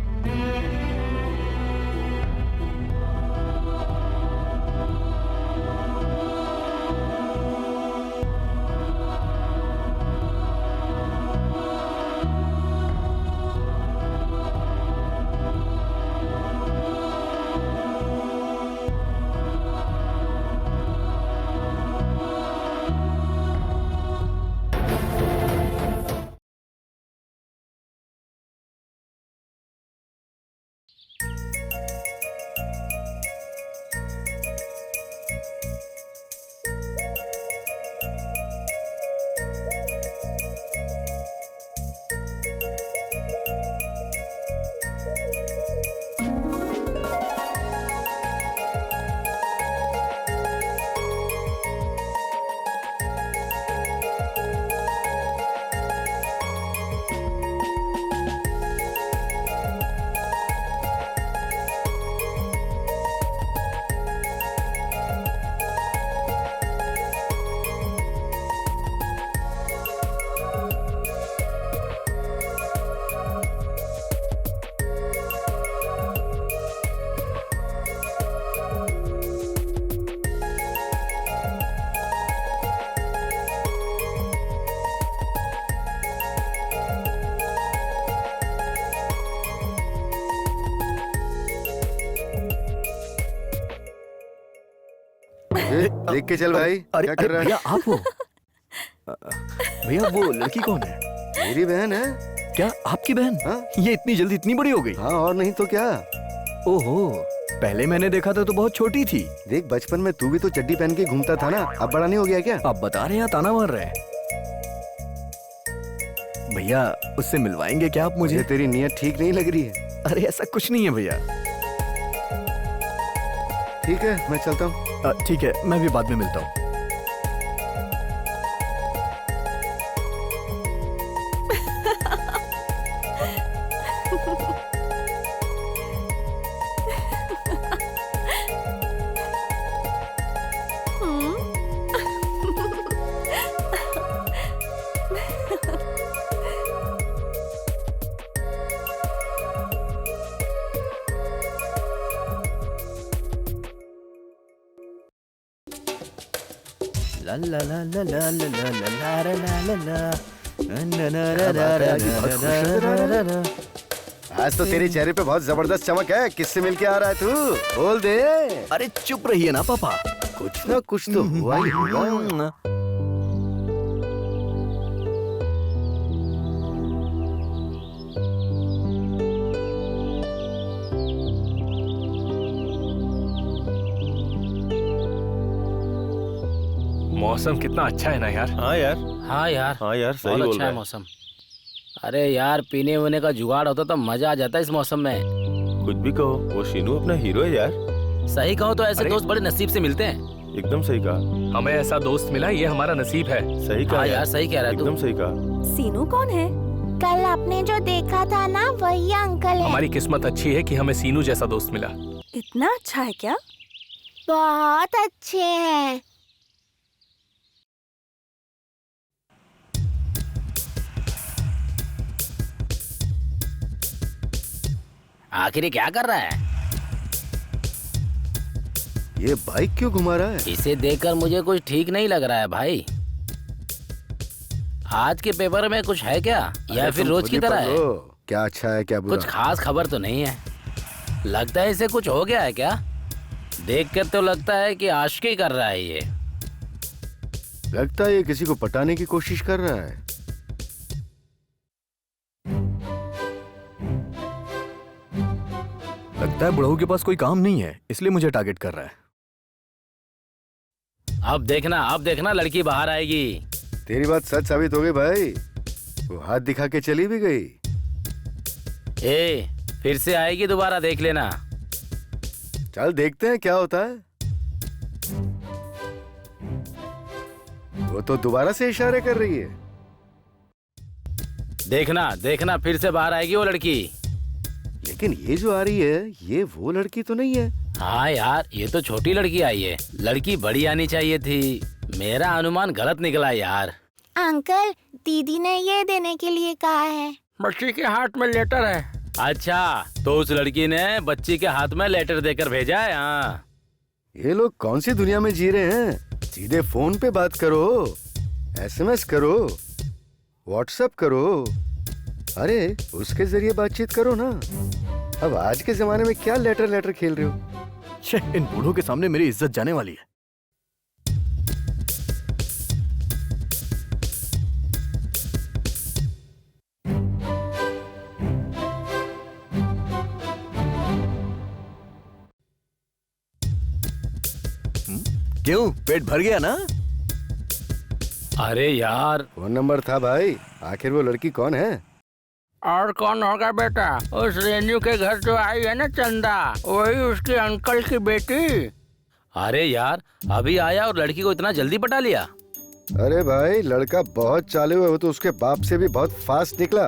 देख के चल भाई, अरे क्या कर रहा है? भैया आप हो? भैया वो लड़की कौन है? मेरी बहन है। क्या आपकी बहन? हाँ? ये इतनी जल्दी इतनी बड़ी हो गई? हाँ और नहीं तो क्या। ओहो, पहले मैंने देखा था तो बहुत छोटी थी। देख बचपन में तू भी तो चड्डी पहन के घूमता था ना, अब बड़ा नहीं हो गया क्या? आप बता रहे हैं या ताना मार रहे हैं? भैया उससे मिलवाएंगे क्या आप मुझे मुझे? तेरी नीयत ठीक नहीं लग रही है। अरे ऐसा कुछ नहीं है भैया। ठीक है मैं चलता हूँ। ठीक है, मैं भी बाद में मिलता हूँ। ला ला ला ला ला ला ला ला ला ला ला। आज तो तेरे चेहरे पे बहुत जबरदस्त चमक है। किससे मिल के आ रहा है तू? बोल दे। अरे चुप रहिए ना पापा। कुछ ना कुछ तो हुआ ही होगा। मौसम कितना अच्छा है ना यार। हाँ यार, हाँ यार, हाँ यार, सही बहुत बोल अच्छा रहा है है। मौसम। अरे यार, पीने वीने का जुगाड़ होता तो मजा आ जाता इस मौसम में। कुछ भी कहो, वो शीनू अपना हीरो है यार। सही कहो तो ऐसे अरे? दोस्त बड़े नसीब से मिलते हैं। एकदम सही कहा, हमें ऐसा दोस्त मिला, ये हमारा नसीब है। सही कहा हाँ यार, सही कह रहा है तू। एकदम सही कहा। सीनू कौन है? कल आपने जो देखा था ना वही अंकल है। हमारी किस्मत अच्छी है कि हमें सीनू जैसा दोस्त मिला। इतना अच्छा है क्या? बहुत अच्छे हैं। आखिर ये क्या कर रहा है? ये बाइक क्यों घुमा रहा है? इसे देखकर मुझे कुछ ठीक नहीं लग रहा है भाई। आज के पेपर में कुछ है क्या, या अरे फिर तुम रोज खुद की ही तरह पढ़ है? लो। क्या अच्छा है क्या बुरा? कुछ खास खबर तो नहीं है। लगता है इसे कुछ हो गया है क्या? देखकर तो लगता है कि आशिकी कर रहा है ये। लगता है ये किसी को पटाने की कोशिश कर रहा है। लगता है बुढ़ऊ के पास कोई काम नहीं है, इसलिए मुझे टारगेट कर रहा है। अब देखना लड़की बाहर आएगी। तेरी बात सच साबित हो गई भाई। वो हाथ दिखा के चली भी गई। फिर से आएगी दोबारा, देख लेना। चल देखते हैं क्या होता है। वो तो दोबारा से इशारे कर रही है। देखना देखना फिर से बाहर आएगी वो लड़की। लेकिन ये जो आ रही है, ये वो लड़की तो नहीं है। हाँ यार, ये तो छोटी लड़की आई है। लड़की बड़ी आनी चाहिए थी। मेरा अनुमान गलत निकला यार। अंकल, दीदी ने ये देने के लिए कहा है। बच्ची के हाथ में लेटर है। अच्छा, तो उस लड़की ने बच्ची के हाथ में लेटर देकर भेजा है। हाँ, ये लोग कौन सी दुनिया में जी रहे हैं? सीधे फोन पे बात करो, SMS करो, व्हाट्सएप करो, अरे उसके जरिए बातचीत करो ना। अब आज के जमाने में क्या लेटर खेल रहे हो? छे, इन बूढ़ों के सामने मेरी इज्जत जाने वाली है। क्यों, पेट भर गया ना? अरे यार, फोन नंबर था भाई। आखिर वो लड़की कौन है? और कौन होगा बेटा? उस रेनू के घर जो आई है ना चंदा, वही उसके अंकल की बेटी। अरे यार, अभी आया और लड़की को इतना जल्दी पटा लिया। अरे भाई, लड़का बहुत चालू है। वो तो उसके बाप से भी बहुत फास्ट निकला।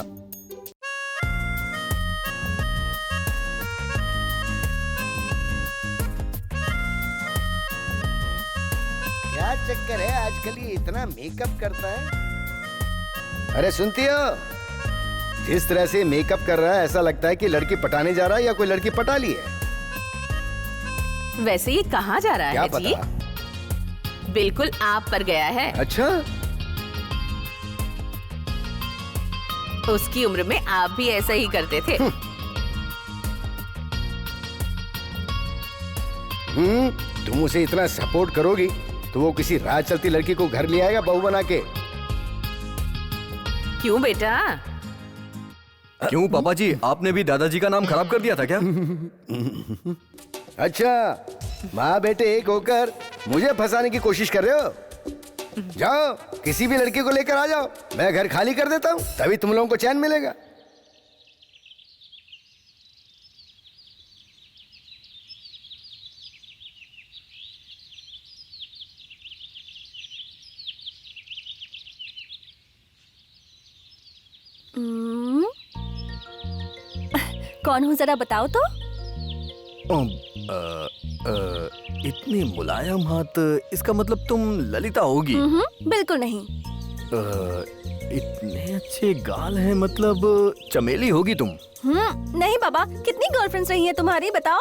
क्या चक्कर है आजकल ये इतना मेकअप करता है? अरे सुनती हो, जिस तरह से मेकअप कर रहा है ऐसा लगता है कि लड़की पटाने जा रहा है या कोई लड़की पटा ली है। वैसे ये कहाँ जा रहा क्या है जी? पता? बिल्कुल आप पर गया है। अच्छा, उसकी उम्र में आप भी ऐसा ही करते थे। तुम उसे इतना सपोर्ट करोगी तो वो किसी राह चलती लड़की को घर ले आएगा बहू बना के। क्यों बेटा? क्यों पापा जी, आपने भी दादाजी का नाम खराब कर दिया था क्या? अच्छा, माँ बेटे एक होकर मुझे फंसाने की कोशिश कर रहे हो? जाओ किसी भी लड़की को लेकर आ जाओ, मैं घर खाली कर देता हूँ, तभी तुम लोगों को चैन मिलेगा। कौन हूँ जरा बताओ तो? इतनी मुलायम हाथ, इसका मतलब तुम ललिता होगी। बिल्कुल नहीं। इतने अच्छे गाल हैं, मतलब चमेली होगी तुम। नहीं बाबा, कितनी गर्लफ्रेंड्स रही हैं तुम्हारी बताओ?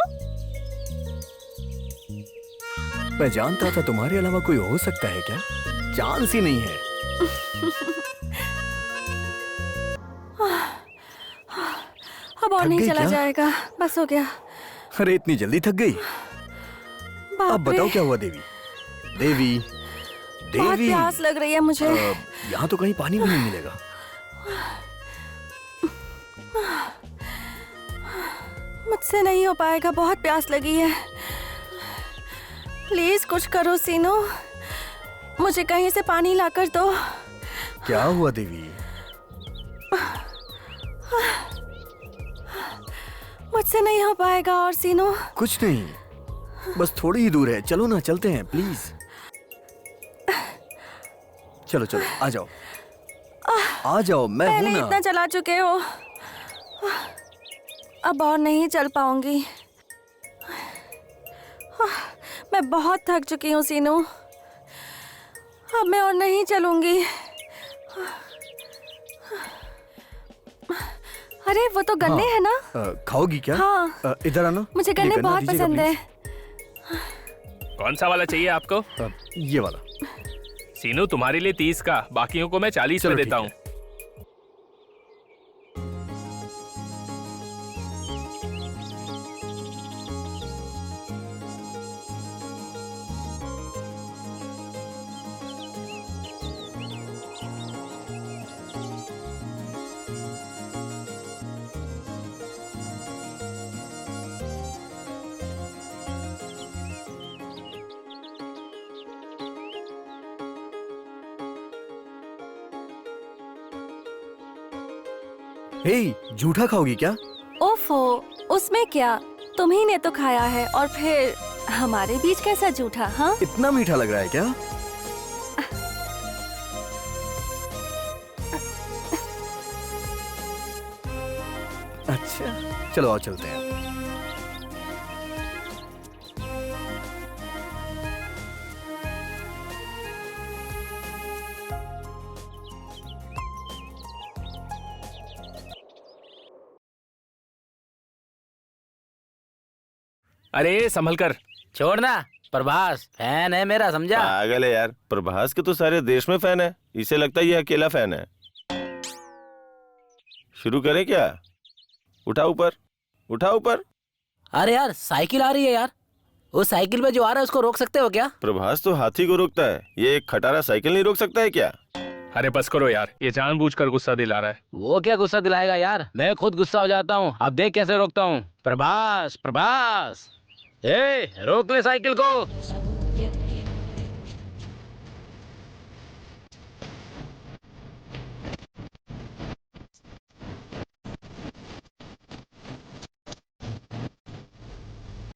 मैं जानता था तुम्हारे अलावा कोई हो सकता है क्या? चांस ही नहीं है। अब और थक नहीं गई चला क्या? जाएगा, बस हो गया। अरे इतनी जल्दी थक गई? अब बताओ क्या हुआ देवी? देवी, बहुत देवी, प्यास लग रही है मुझे। यहाँ तो कहीं पानी भी नहीं मिलेगा। मुझसे नहीं हो पाएगा, बहुत प्यास लगी है। प्लीज कुछ करो सीनू, मुझे कहीं से पानी लाकर दो। क्या हुआ देवी? मुझसे नहीं हो पाएगा और सीनू। कुछ नहीं, बस थोड़ी ही दूर है, चलो ना, चलते हैं प्लीज। चलो चलो, आ जाओ आ जाओ, मैं हूं पहले ना। इतना चला चुके हो, अब और नहीं चल पाऊंगी। मैं बहुत थक चुकी हूँ सीनू, अब मैं और नहीं चलूंगी। अरे वो तो गन्ने हैं ना? खाओगी क्या? हाँ। इधर आना, मुझे ये गन्ने गन्ना बहुत दीजिएगा, पसंद है। कौन सा वाला चाहिए आपको? ये वाला। सीनू तुम्हारे लिए 30 का, बाकियों को मैं 40 में चलो, देता हूँ। हे, झूठा खाओगी क्या? ओफो, उसमें क्या, तुम्ही ने तो खाया है, और फिर हमारे बीच कैसा झूठा? हाँ, इतना मीठा लग रहा है क्या? अच्छा चलो आओ चलते हैं। अरे संभल कर। छोड़ना, प्रभास फैन है मेरा, समझा? पागल है यार, प्रभास के तो सारे देश में फैन है, इसे लगता है ये अकेला फैन है। शुरू करें क्या? उठा ऊपर, उठा ऊपर। अरे यार साइकिल आ रही है यार, उस साइकिल पे जो आ रहा है उसको रोक सकते हो क्या? प्रभास तो हाथी को रोकता है, ये एक खटारा साइकिल नहीं रोक सकता है क्या? अरे बस करो यार, ये जानबूझकर गुस्सा दिला रहा है। वो क्या गुस्सा दिलाएगा यार, मैं खुद गुस्सा हो जाता हूँ। अब देख कैसे रोकता हूँ। प्रभास प्रभास, ए रोक ले साइकिल को।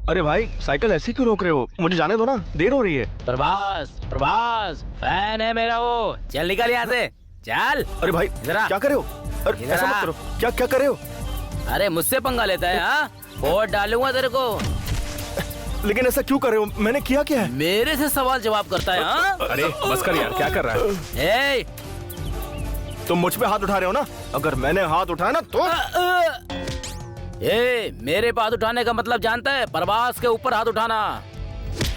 अरे भाई साइकिल ऐसे क्यों रोक रहे हो? मुझे जाने दो ना, देर हो रही है। प्रभास प्रभास फैन है मेरा वो, चल निकल यहाँ से, चल। अरे भाई जरा क्या करे हो? अरे इधर ऐसा आ। मत करो, क्या क्या करे हो? अरे मुझसे पंगा लेता है? हाँ वोट डालूंगा तेरे को। लेकिन ऐसा क्यों कर रहे हो? मैंने किया क्या है? मेरे से सवाल जवाब करता है? हाँ अरे बस कर यार, क्या कर रहा है? ए तुम मुझ पे हाथ उठा रहे हो ना? अगर मैंने हाथ उठाया ना तो ए मेरे पे हाथ उठाने का मतलब जानता है? प्रभास के ऊपर हाथ उठाना।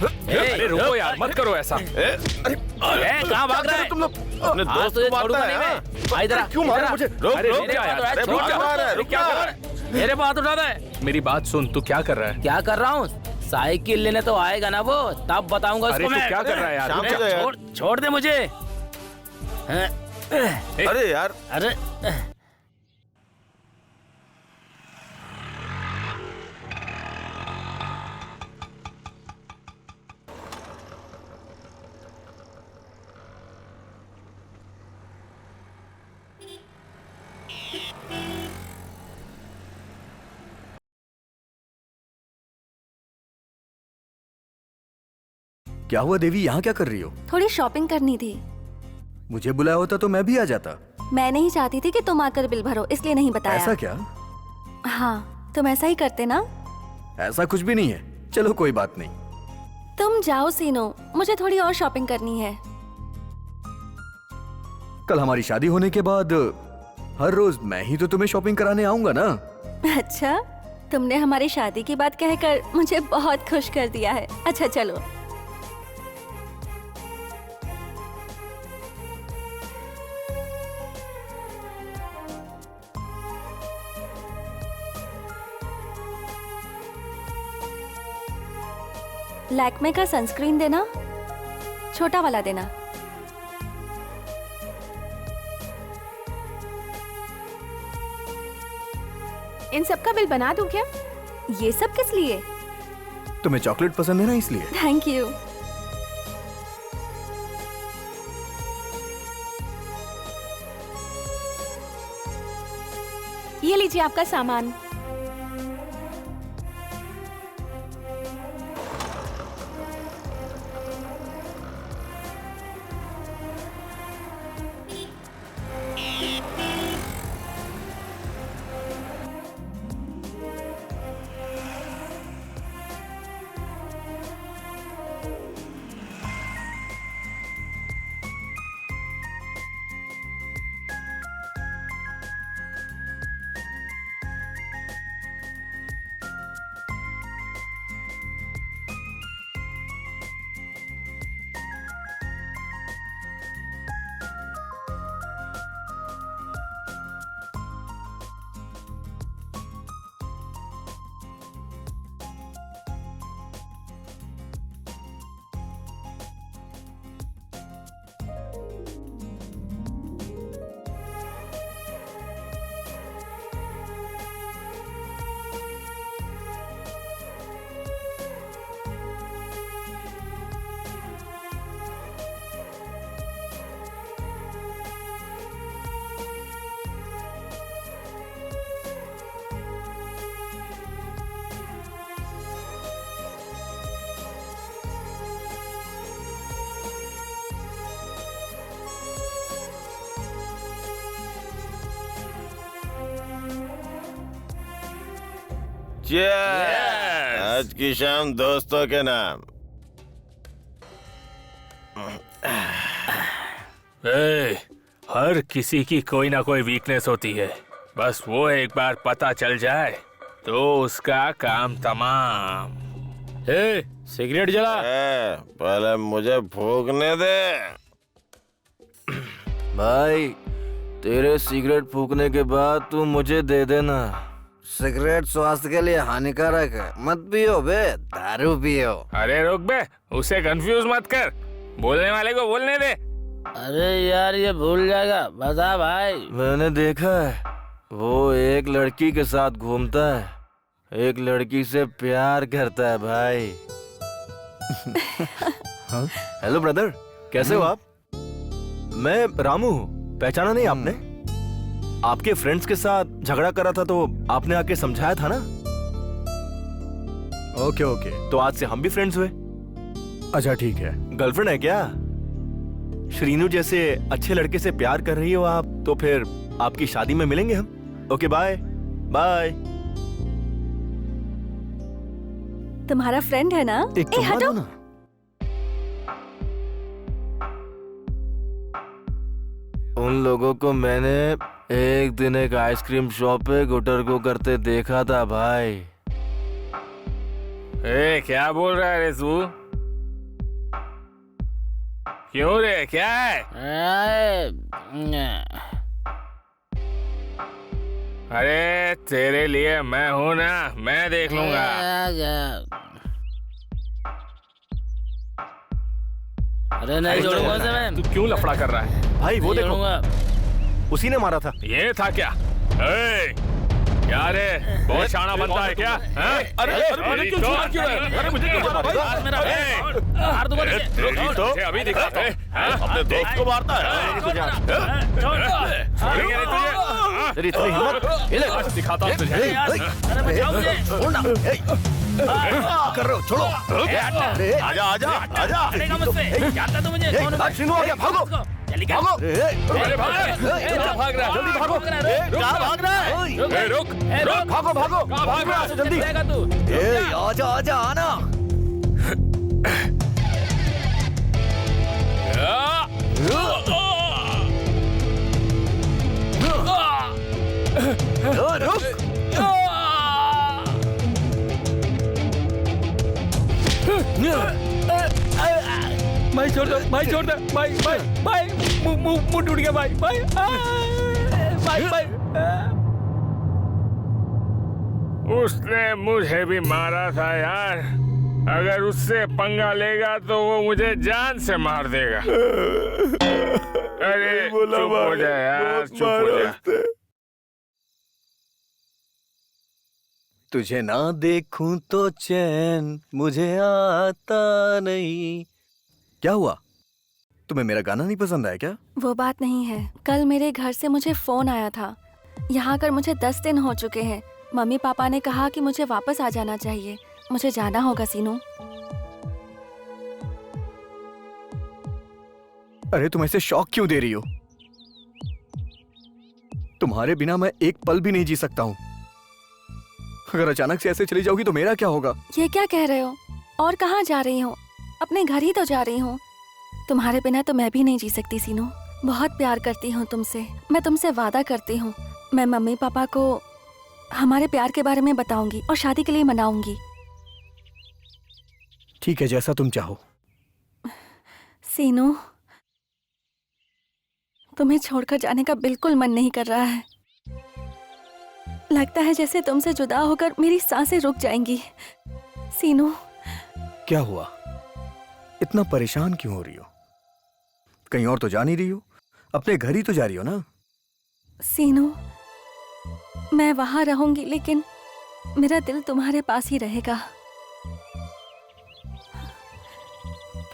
अरे रुको यार, मत करो ऐसा। कहाँ भाग रहा है तुम लोग अपने आज दोस्त तुझे को छोड़ूंगा मारता नहीं है? मैं। आ इधर आ, क्यों मारे इधर आ। मुझे? रोक अरे रोक रुक जा यार, अरे अरे छोड़ क्या जा। मार रहा है? अरे क्या कर रहा रुक है? मेरे पे हाथ उठाता है। मेरी बात सुन, तू क्या कर रहा है? क्या कर रहा हूँ? साइकिल लेने तो आएगा ना वो, तब बताऊंगा अरे उसको तू मैं। क्या कर रहा है यार? शाम रुक को जा। यार। छोड़ दे मुझे। अरे यार, अरे क्या हुआ देवी, यहाँ क्या कर रही हो? थोड़ी शॉपिंग करनी थी। मुझे बुलाया होता तो मैं भी आ जाता। मैं नहीं चाहती थी कि तुम आकर बिल भरो, इसलिए नहीं बताया। ऐसा क्या? हाँ तुम ऐसा ही करते ना। ऐसा कुछ भी नहीं है, चलो कोई बात नहीं। तुम जाओ सीनो, मुझे थोड़ी और शॉपिंग करनी है। कल हमारी शादी होने के बाद हर रोज मैं ही तो तुम्हें शॉपिंग कराने आऊंगा ना। अच्छा, तुमने हमारी शादी की बात कहकर मुझे बहुत खुश कर दिया है। अच्छा चलो। लैक्मे का सनस्क्रीन देना, छोटा वाला देना। इन सब का बिल बना दूं क्या? ये सब किस लिए? तुम्हें चॉकलेट पसंद है ना, इसलिए। Thank you. ये लीजिए आपका सामान। Cheers! आज की शाम दोस्तों के नाम। हर किसी की कोई ना कोई वीकनेस होती है, बस वो एक बार पता चल जाए तो उसका काम तमाम। सिगरेट जला। पहले मुझे फूकने दे। भाई तेरे सिगरेट फूकने के बाद तू मुझे दे देना। सिगरेट स्वास्थ्य के लिए हानिकारक है, मत पियो बे, दारू पियो। अरे रुक बे, उसे कंफ्यूज मत कर, बोलने वाले को बोलने दे। अरे यार ये भूल जाएगा, बता भाई। मैंने देखा है वो एक लड़की के साथ घूमता है, एक लड़की से प्यार करता है भाई। हेलो ब्रदर, कैसे हो आप? मैं रामू हूँ, पहचाना नहीं आपने? आपके फ्रेंड्स के साथ झगड़ा करा था तो आपने आके समझाया था ना? ओके ओके, तो आज से हम भी फ्रेंड्स हुए। अच्छा ठीक है। गर्लफ्रेंड है क्या? श्रीनू जैसे अच्छे लड़के से प्यार कर रही हो आप, तो फिर आपकी शादी में मिलेंगे हम। Okay bye bye. तुम्हारा फ्रेंड है ना? एक हटो ना। उन लोगों को मैंने एक दिन एक आइसक्रीम शॉप पे गुटर को करते देखा था भाई। क्या बोल रहा है रे तू? क्यों रे, क्या है? अरे तेरे लिए मैं हूं ना, मैं देख लूंगा। अरे नहीं छोड़ूंगा उसे मैं। तू क्यों लफड़ा कर रहा है? भाई वो देखो, उसी ने मारा था। ये था क्या? क्या रे, बहुत शाना बनता है क्या? अरे मुझे क्यों छुआ क्यों है? अरे मुझे क्यों मारा भाई? अभी दिखाता हूँ। अपने दोस्त को मारता है। छोड़ेंगे नहीं तुझे। तेरी इतनी हिम्मत? आज दिखाता हूँ तुझे। छोड़ना। कर रहे हो, छोड़ो। आजा आजा आजा। श्रीनू आ गया, भागो भागो। अरे भाग रहा है, जल्दी भागो। कहाँ भाग रहा है? रुक, भागो भागो, भाग रहा है? जल्दी। आजा आजा आना। रुक। भाई छोड़ दो, भाई छोड़ दो, भाई भाई भाई, मुंह टूट गया भाई, भाई भाई भाई। उसने मुझे भी मारा था यार, अगर उससे पंगा लेगा तो वो मुझे जान से मार देगा। अरे चुप हो जा यार, चुप हो जा। तुझे ना देखूं तो चैन मुझे आता नहीं। क्या हुआ? तुम्हें मेरा गाना नहीं पसंद आया क्या? वो बात नहीं है, कल मेरे घर से मुझे फोन आया था। यहाँ कर मुझे 10 दिन हो चुके हैं। मम्मी पापा ने कहा कि मुझे वापस आ जाना चाहिए। मुझे जाना होगा सीनू। अरे तुम ऐसे शॉक क्यों दे रही हो? तुम्हारे बिना मैं एक पल भी नहीं जी सकता हूँ। अगर अचानक से ऐसे चली जाओगी तो मेरा क्या होगा? ये क्या कह रहे हो? और कहाँ जा रही हो? अपने घर ही तो जा रही हूँ। तुम्हारे बिना तो मैं भी नहीं जी सकती सीनू। बहुत प्यार करती हूँ तुमसे। मैं तुमसे वादा करती हूँ, मैं मम्मी पापा को हमारे प्यार के बारे में बताऊंगी और शादी के लिए मनाऊंगी। ठीक है, जैसा तुम चाहो। सीनू, तुम्हें छोड़कर जाने का बिल्कुल मन नहीं कर रहा है। लगता है जैसे तुमसे जुदा होकर मेरी सांसें रुक जाएंगी। सीनू, क्या हुआ? इतना परेशान क्यों हो रही हो? कहीं और तो जा नहीं रही हो? अपने घर ही तो जा रही हो ना? सीनू, मैं वहां रहूंगी लेकिन मेरा दिल तुम्हारे पास ही रहेगा।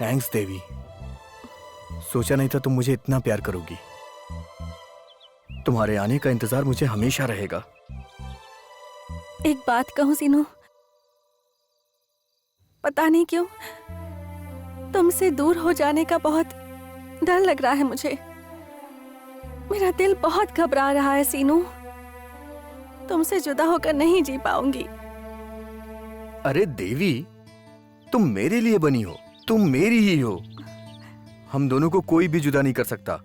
थैंक्स देवी। सोचा नहीं था तुम मुझे इतना प्यार करोगी। तुम्हारे आने का इंतजार मुझे हमेशा रहेगा। एक बात कहूं सीनू, पता नहीं क्यों तुमसे दूर हो जाने का बहुत डर लग रहा है मुझे। मेरा दिल बहुत घबरा रहा है सीनू। तुमसे जुदा होकर नहीं जी पाऊंगी। अरे देवी, तुम मेरे लिए बनी हो, तुम मेरी ही हो। हम दोनों को कोई भी जुदा नहीं कर सकता।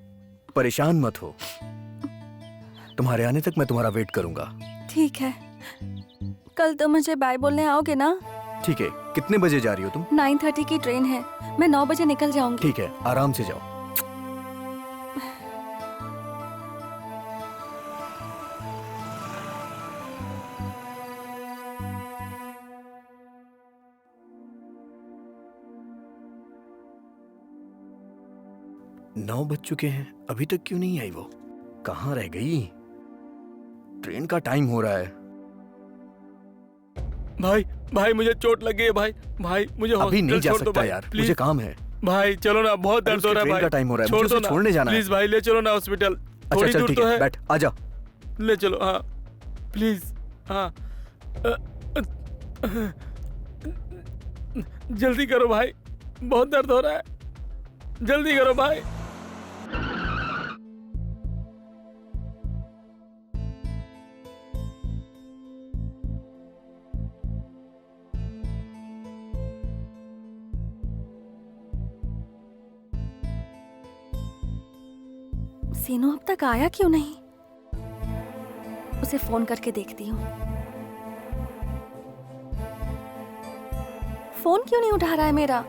परेशान मत हो, तुम्हारे आने तक मैं तुम्हारा वेट करूंगा। ठीक है, कल तो मुझे बाय बोलने आओगे ना? ठीक है, कितने बजे जा रही हो तुम? 9:30 की ट्रेन है, मैं 9 बजे निकल जाऊंगी। ठीक है, आराम से जाओ। नौ बज चुके हैं, अभी तक क्यों नहीं आई वो? कहाँ रह गई? ट्रेन का टाइम हो रहा है। भाई भाई मुझे चोट लग गई है भाई। भाई मुझे अभी नहीं हॉस्पिटल जा छोड़ दो सकता भाई, यार, प्लीज। मुझे काम है। भाई चलो ना, बहुत अरे दर्द हो उसके रहा है ट्रेन भाई। का टाइम हो रहा है, छोड़ मुझे दो उसे ना, छोड़ने जाना है। प्लीज भाई ले चलो ना हॉस्पिटल। अच्छा थोड़ी चल दूर ठीक तो है, है, बैठ, आजा। ले चलो। हाँ प्लीज। हाँ जल्दी करो भाई, बहुत दर्द हो रहा है, जल्दी करो भाई। सीनू अब तक आया क्यों नहीं? उसे फोन करके देखती हूँ। फोन क्यों नहीं उठा रहा है मेरा?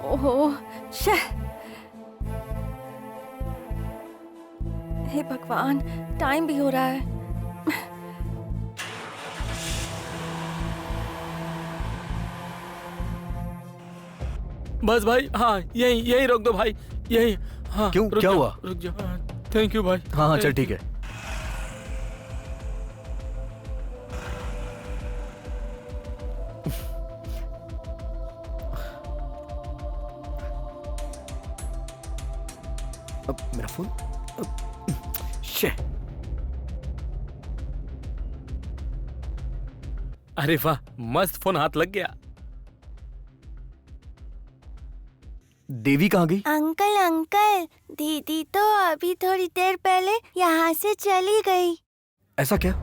ओहो, शह। हे भगवान, टाइम भी हो रहा है। बस भाई, हाँ यही यही रोक दो भाई, यही। हाँ क्यों, रुक क्या जाओ, हुआ? रुक जाओ। थैंक यू भाई। हाँ हाँ चल ठीक है। अब मेरा फोन। शे। अरे वाह, मस्त फोन हाथ लग गया। देवी कहाँ गई? अंकल अंकल, दीदी तो अभी थोड़ी देर पहले यहाँ से चली गई। ऐसा क्या?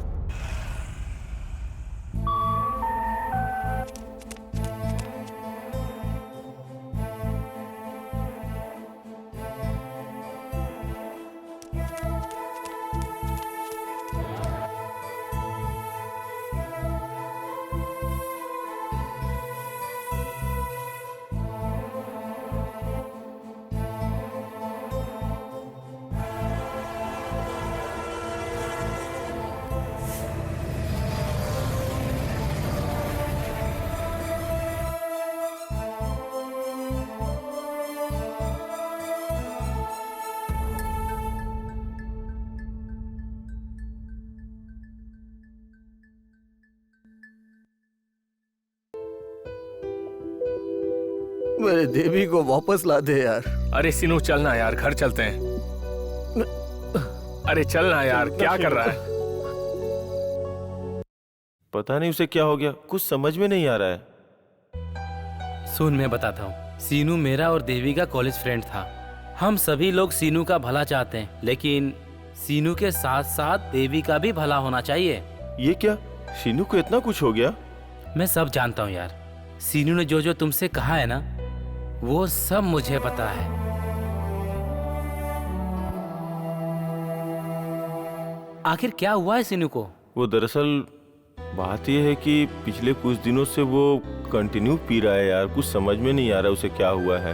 मेरे देवी को वापस ला दे यार। अरे सिनू चलना यार, घर चलते हैं। अरे चलना यार, क्या कर रहा है? पता नहीं उसे क्या हो गया, कुछ समझ में नहीं आ रहा है। सुन मैं बताता हूँ, सीनू मेरा और देवी का कॉलेज फ्रेंड था। हम सभी लोग सीनू का भला चाहते हैं, लेकिन सीनू के साथ साथ देवी का भी भला होना चाहिए। ये क्या, शीनू को इतना कुछ हो गया? मैं सब जानता हूँ यार। सीनू ने जो जो तुमसे कहा है ना, वो सब मुझे पता है। आखिर क्या हुआ है सीनू को? वो दरअसल बात यह है कि पिछले कुछ दिनों से वो कंटिन्यू पी रहा है यार, कुछ समझ में नहीं आ रहा उसे क्या हुआ है।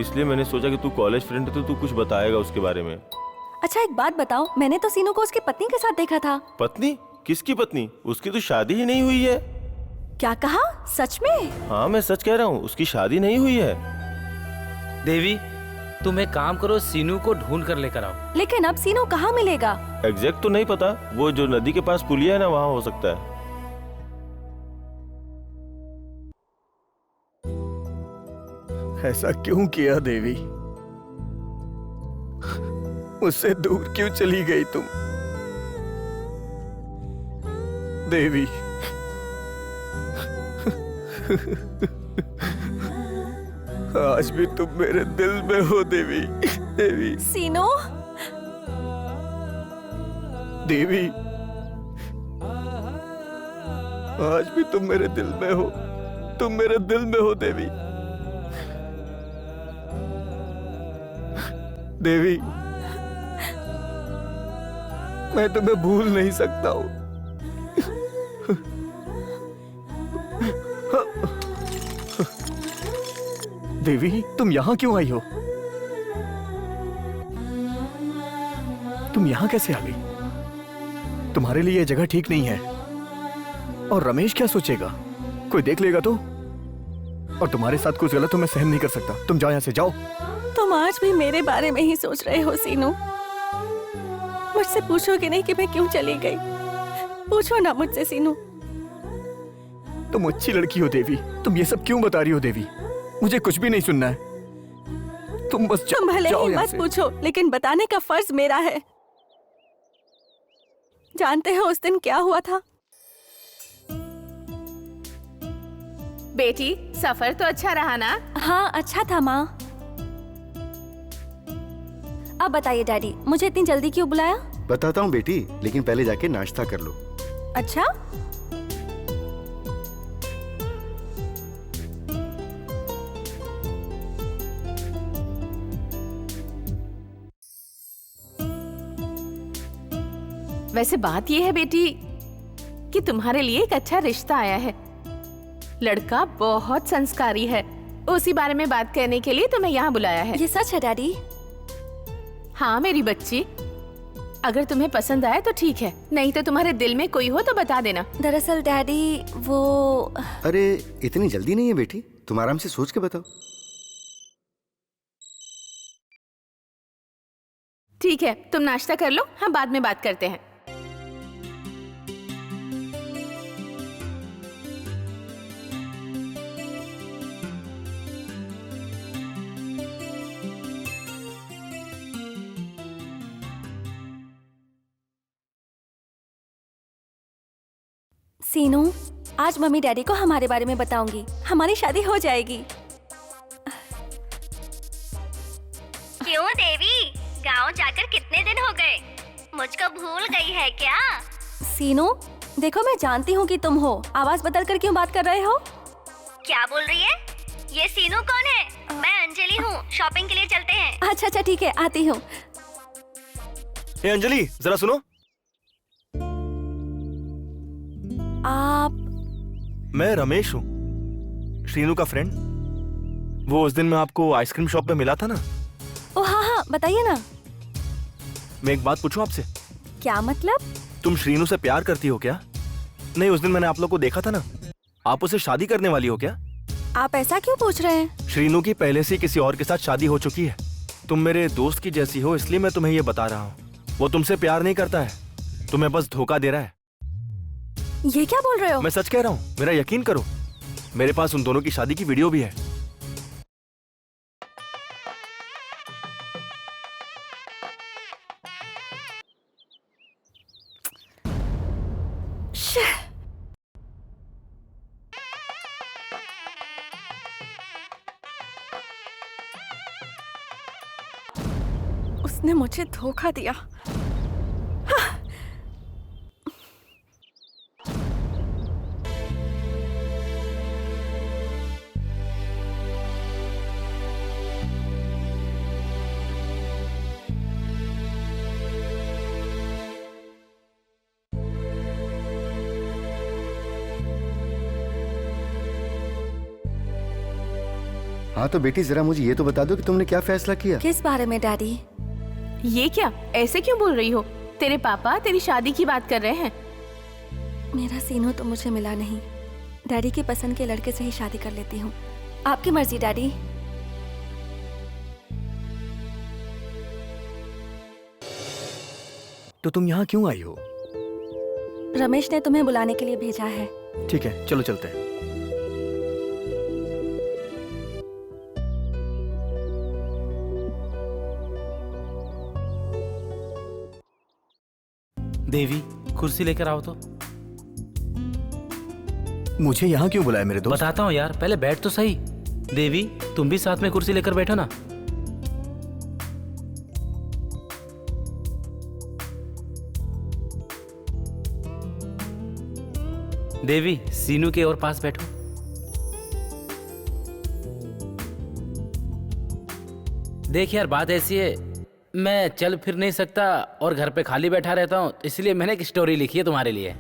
इसलिए मैंने सोचा कि तू कॉलेज फ्रेंड है तो तू कुछ बताएगा उसके बारे में। अच्छा एक बात बताओ, मैंने तो सीनू को उसकी पत्नी के साथ देखा था। पत्नी? किसकी पत्नी? उसकी तो शादी ही नहीं हुई है। क्या कहा? सच में? हाँ मैं सच कह रहा हूँ, उसकी शादी नहीं हुई है। देवी तुम एक काम करो, सीनू को ढूंढ कर लेकर आओ। लेकिन अब सीनू कहाँ मिलेगा? एग्जैक्ट तो नहीं पता, वो जो नदी के पास पुलिया है ना, वहाँ हो सकता है। ऐसा क्यों किया देवी? मुझसे दूर क्यों चली गई तुम? देवी आज भी तुम मेरे दिल में हो देवी। देवी सीनू, देवी, आज भी तुम मेरे दिल में हो। तुम मेरे दिल में हो देवी। देवी, मैं तुम्हें भूल नहीं सकता हूं। देवी, तुम यहां क्यों आई हो? तुम यहां कैसे आ गई? तुम्हारे लिए यह जगह ठीक नहीं है। और रमेश क्या सोचेगा? कोई देख लेगा तो? और तुम्हारे साथ कुछ गलत हो मैं सहन नहीं कर सकता। तुम जाओ यहां से, जाओ। तुम आज भी मेरे बारे में ही सोच रहे हो सीनू। मुझसे पूछोगे नहीं कि मैं क्यों चली गई? पूछो ना मुझसे सीनू। तुम अच्छी लड़की हो देवी। तुम ये सब क्यों बता रही हो देवी? मुझे कुछ भी नहीं सुनना है। तुम बस तुम भले जाओ ही यहाँ मत से। पूछो, लेकिन बताने का फर्ज मेरा है। जानते हो उस दिन क्या हुआ था? बेटी, सफर तो अच्छा रहा ना? हाँ, अच्छा था माँ। अब बताइए डैडी, मुझे इतनी जल्दी क्यों बुलाया? बताता हूँ बेटी, लेकिन पहले जाके नाश्ता कर लो। अच्छा, वैसे बात यह है बेटी कि तुम्हारे लिए एक अच्छा रिश्ता आया है। लड़का बहुत संस्कारी है। उसी बारे में बात करने के लिए तुम्हें यहाँ बुलाया है। ये सच है डैडी? हाँ मेरी बच्ची, अगर तुम्हें पसंद आए तो ठीक है, नहीं तो तुम्हारे दिल में कोई हो तो बता देना। दरअसल डैडी वो... अरे इतनी जल्दी नहीं है बेटी, तुम आराम से सोच के बताओ। ठीक है, तुम नाश्ता कर लो, हम बाद में बात करते हैं। सीनू, आज मम्मी डैडी को हमारे बारे में बताऊंगी। हमारी शादी हो जाएगी। क्यों देवी, गांव जाकर कितने दिन हो गए? मुझको भूल गई है क्या? सीनू, देखो मैं जानती हूँ कि तुम हो। आवाज बदल कर क्यों बात कर रहे हो? क्या बोल रही है? ये सीनू कौन है? मैं अंजलि हूँ, शॉपिंग के लिए चलते हैं। अच्छा अच्छा ठीक है, आती हूँ। ए अंजलि, जरा सुनो। आप? मैं रमेश हूँ, श्रीनू का फ्रेंड। वो उस दिन मैं आपको आइसक्रीम शॉप पे मिला था ना। ओ हाँ हाँ, बताइए ना। मैं एक बात पूछूं आपसे? क्या मतलब? तुम श्रीनू से प्यार करती हो क्या? नहीं, उस दिन मैंने आप लोग को देखा था ना। आप उसे शादी करने वाली हो क्या? आप ऐसा क्यों पूछ रहे हैं? श्रीनू की पहले से किसी और के साथ शादी हो चुकी है। तुम मेरे दोस्त की जैसी हो, इसलिए मैं तुम्हें ये बता रहा हूँ। वो तुमसे प्यार नहीं करता है, तुम्हें बस धोखा दे रहा है। ये क्या बोल रहे हो? मैं सच कह रहा हूँ, मेरा यकीन करो। मेरे पास उन दोनों की शादी की वीडियो भी है। उसने मुझे धोखा दिया। हाँ तो बेटी जरा मुझे ये तो बता दो कि तुमने क्या फैसला किया? किस बारे में डैडी? ये क्या, ऐसे क्यों बोल रही हो? तेरे पापा तेरी शादी की बात कर रहे हैं। मेरा सीनू तो मुझे मिला नहीं। डैडी की पसंद के लड़के से ही शादी कर लेती हूँ। आपकी मर्जी डैडी। तो तुम यहाँ क्यों आई हो? रमेश ने तुम्हें बुलाने के लिए भेजा है। ठीक है, चलो चलते हैं। देवी, कुर्सी लेकर आओ तो। मुझे यहाँ क्यों बुलाया मेरे दोस्त? बताता हूँ यार, पहले बैठ तो सही। देवी, तुम भी साथ में कुर्सी लेकर बैठो ना। देवी, सीनू के और पास बैठो। देख यार, बात ऐसी है, मैं चल फिर नहीं सकता और घर पे खाली बैठा रहता हूँ, इसलिए मैंने एक स्टोरी लिखी है तुम्हारे लिए।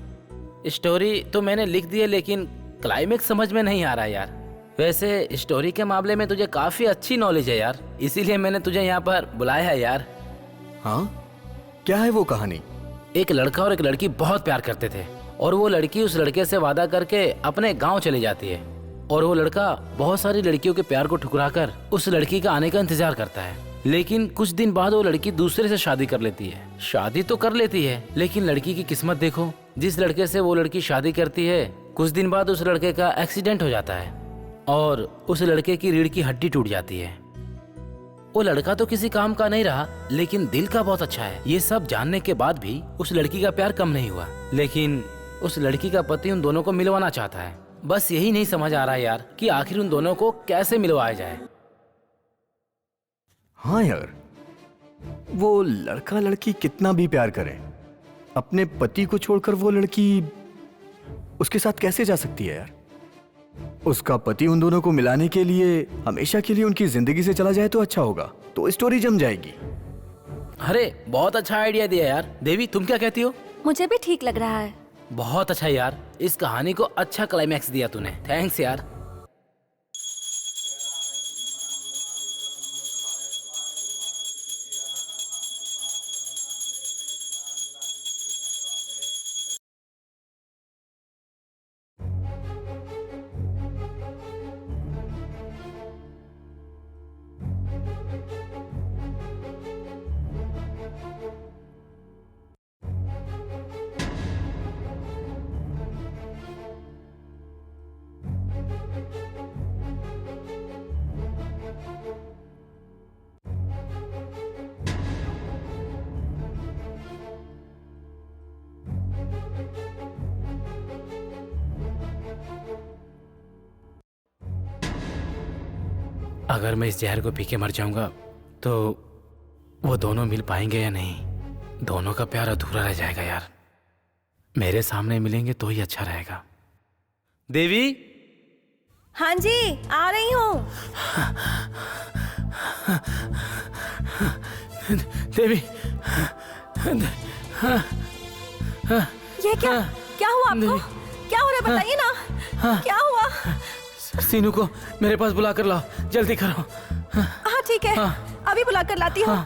स्टोरी तो मैंने लिख दी है, लेकिन क्लाइमेक्स समझ में नहीं आ रहा यार। वैसे स्टोरी के मामले में तुझे काफी अच्छी नॉलेज है यार, इसीलिए मैंने तुझे यहाँ पर बुलाया है यार। हाँ, क्या है वो कहानी? एक लड़का और एक लड़की बहुत प्यार करते थे, और वो लड़की उस लड़के से वादा करके अपने गांव चली जाती है, और वो लड़का बहुत सारी लड़कियों के प्यार को ठुकराकर उस लड़की का आने का इंतजार करता है। लेकिन कुछ दिन बाद वो लड़की दूसरे से शादी कर लेती है। शादी तो कर लेती है, लेकिन लड़की की किस्मत देखो, जिस लड़के से वो लड़की शादी करती है, कुछ दिन बाद उस लड़के का एक्सीडेंट हो जाता है और उस लड़के की रीढ़ की हड्डी टूट जाती है। वो लड़का तो किसी काम का नहीं रहा, लेकिन दिल का बहुत अच्छा है। ये सब जानने के बाद भी उस लड़की का प्यार कम नहीं हुआ, लेकिन उस लड़की का पति उन दोनों को मिलवाना चाहता है। बस यही नहीं समझ आ रहा है यार कि आखिर उन दोनों को कैसे मिलवाया जाए। हाँ यार, वो लड़का लड़की कितना भी प्यार करे, अपने पति को छोड़कर वो लड़की उसके साथ कैसे जा सकती है यार? उसका पति उन दोनों को मिलाने के लिए हमेशा के लिए उनकी जिंदगी से चला जाए तो अच्छा होगा, तो स्टोरी जम जाएगी। अरे बहुत अच्छा आइडिया दिया यार। देवी, तुम क्या कहती हो? मुझे भी ठीक लग रहा है। बहुत अच्छा यार, इस कहानी को अच्छा क्लाइमैक्स दिया तूने, थैंक्स यार। अगर मैं इस जहर को पी के मर जाऊंगा तो वो दोनों मिल पाएंगे या नहीं? दोनों का प्यार अधूरा रह जाएगा यार। मेरे सामने मिलेंगे तो ही अच्छा रहेगा। देवी, हाँ जी, आ रही हूँ। देवी, ये क्या हुआ आपको? क्या हो रहा है बताइए ना, क्या हुआ? सीनू को मेरे पास बुला कर लाओ, जल्दी करो। हाँ ठीक है, अभी बुला कर लाती हूँ।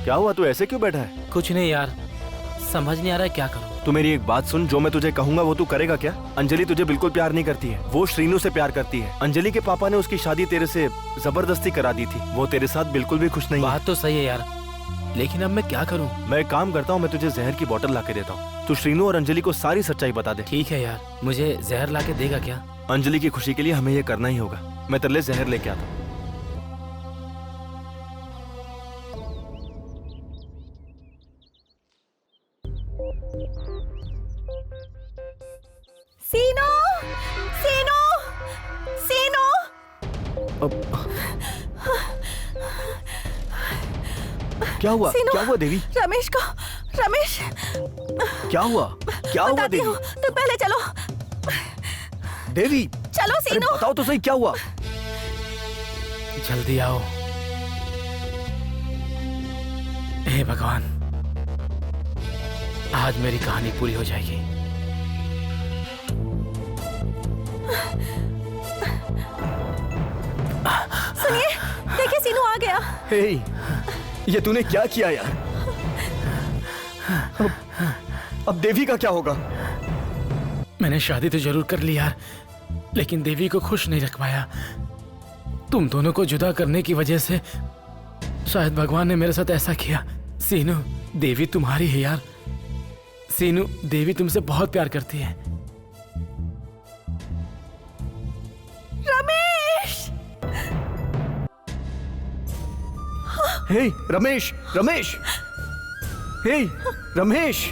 क्या हुआ, तू ऐसे क्यों बैठा है? कुछ नहीं यार, समझ नहीं आ रहा है क्या करूं। तू मेरी एक बात सुन, जो मैं तुझे कहूंगा वो तू करेगा क्या? अंजलि तुझे बिल्कुल प्यार नहीं करती है, वो श्रीनू से प्यार करती है। अंजलि के पापा ने उसकी शादी तेरे से जबरदस्ती करा दी थी, वो तेरे साथ बिल्कुल भी खुश नहीं है। बात तो सही है यार, लेकिन अब मैं क्या करूं? मैं एक काम करता हूँ, मैं तुझे जहर की बोतल ला के देता हूँ, तू श्रीनू और अंजलि को सारी सच्चाई बता दे। ठीक है यार, मुझे जहर ला के देगा क्या? अंजलि की खुशी के लिए हमें ये करना ही होगा। मैं तेरे लिए जहर लेके आता हूँ। सीनो, सीनो, सीनो। क्या हुआ? क्या हुआ देवी? रमेश को, रमेश। क्या हुआ? क्या हुआ देवी? तो पहले चलो। देवी, चलो सीनो। बताओ तो सही, क्या हुआ? जल्दी आओ। हे भगवान, आज मेरी कहानी पूरी हो जाएगी। सुनिए, देखिए सीनू आ गया। हे, ये तूने क्या किया यार? अब देवी का क्या होगा? मैंने शादी तो जरूर कर ली यार, लेकिन देवी को खुश नहीं रख पाया। तुम दोनों को जुदा करने की वजह से शायद भगवान ने मेरे साथ ऐसा किया। सीनू, देवी तुम्हारी है यार। सीनू, देवी तुमसे बहुत प्यार करती है। हे रमेश, रमेश, हे रमेश।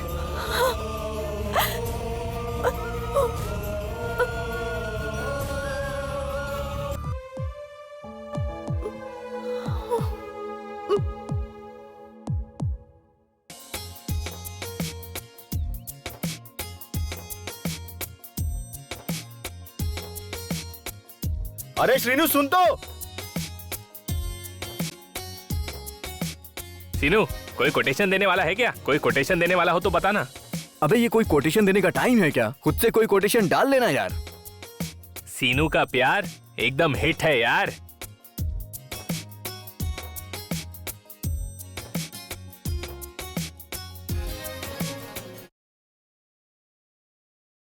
अरे श्रीनु सुन तो। सीनू, कोई कोटेशन देने वाला है क्या? कोई कोटेशन देने वाला हो तो बताना। अबे ये कोई कोटेशन देने का टाइम है क्या? खुद से कोई कोटेशन डाल लेना यार। सीनू का प्यार एकदम हिट है यार।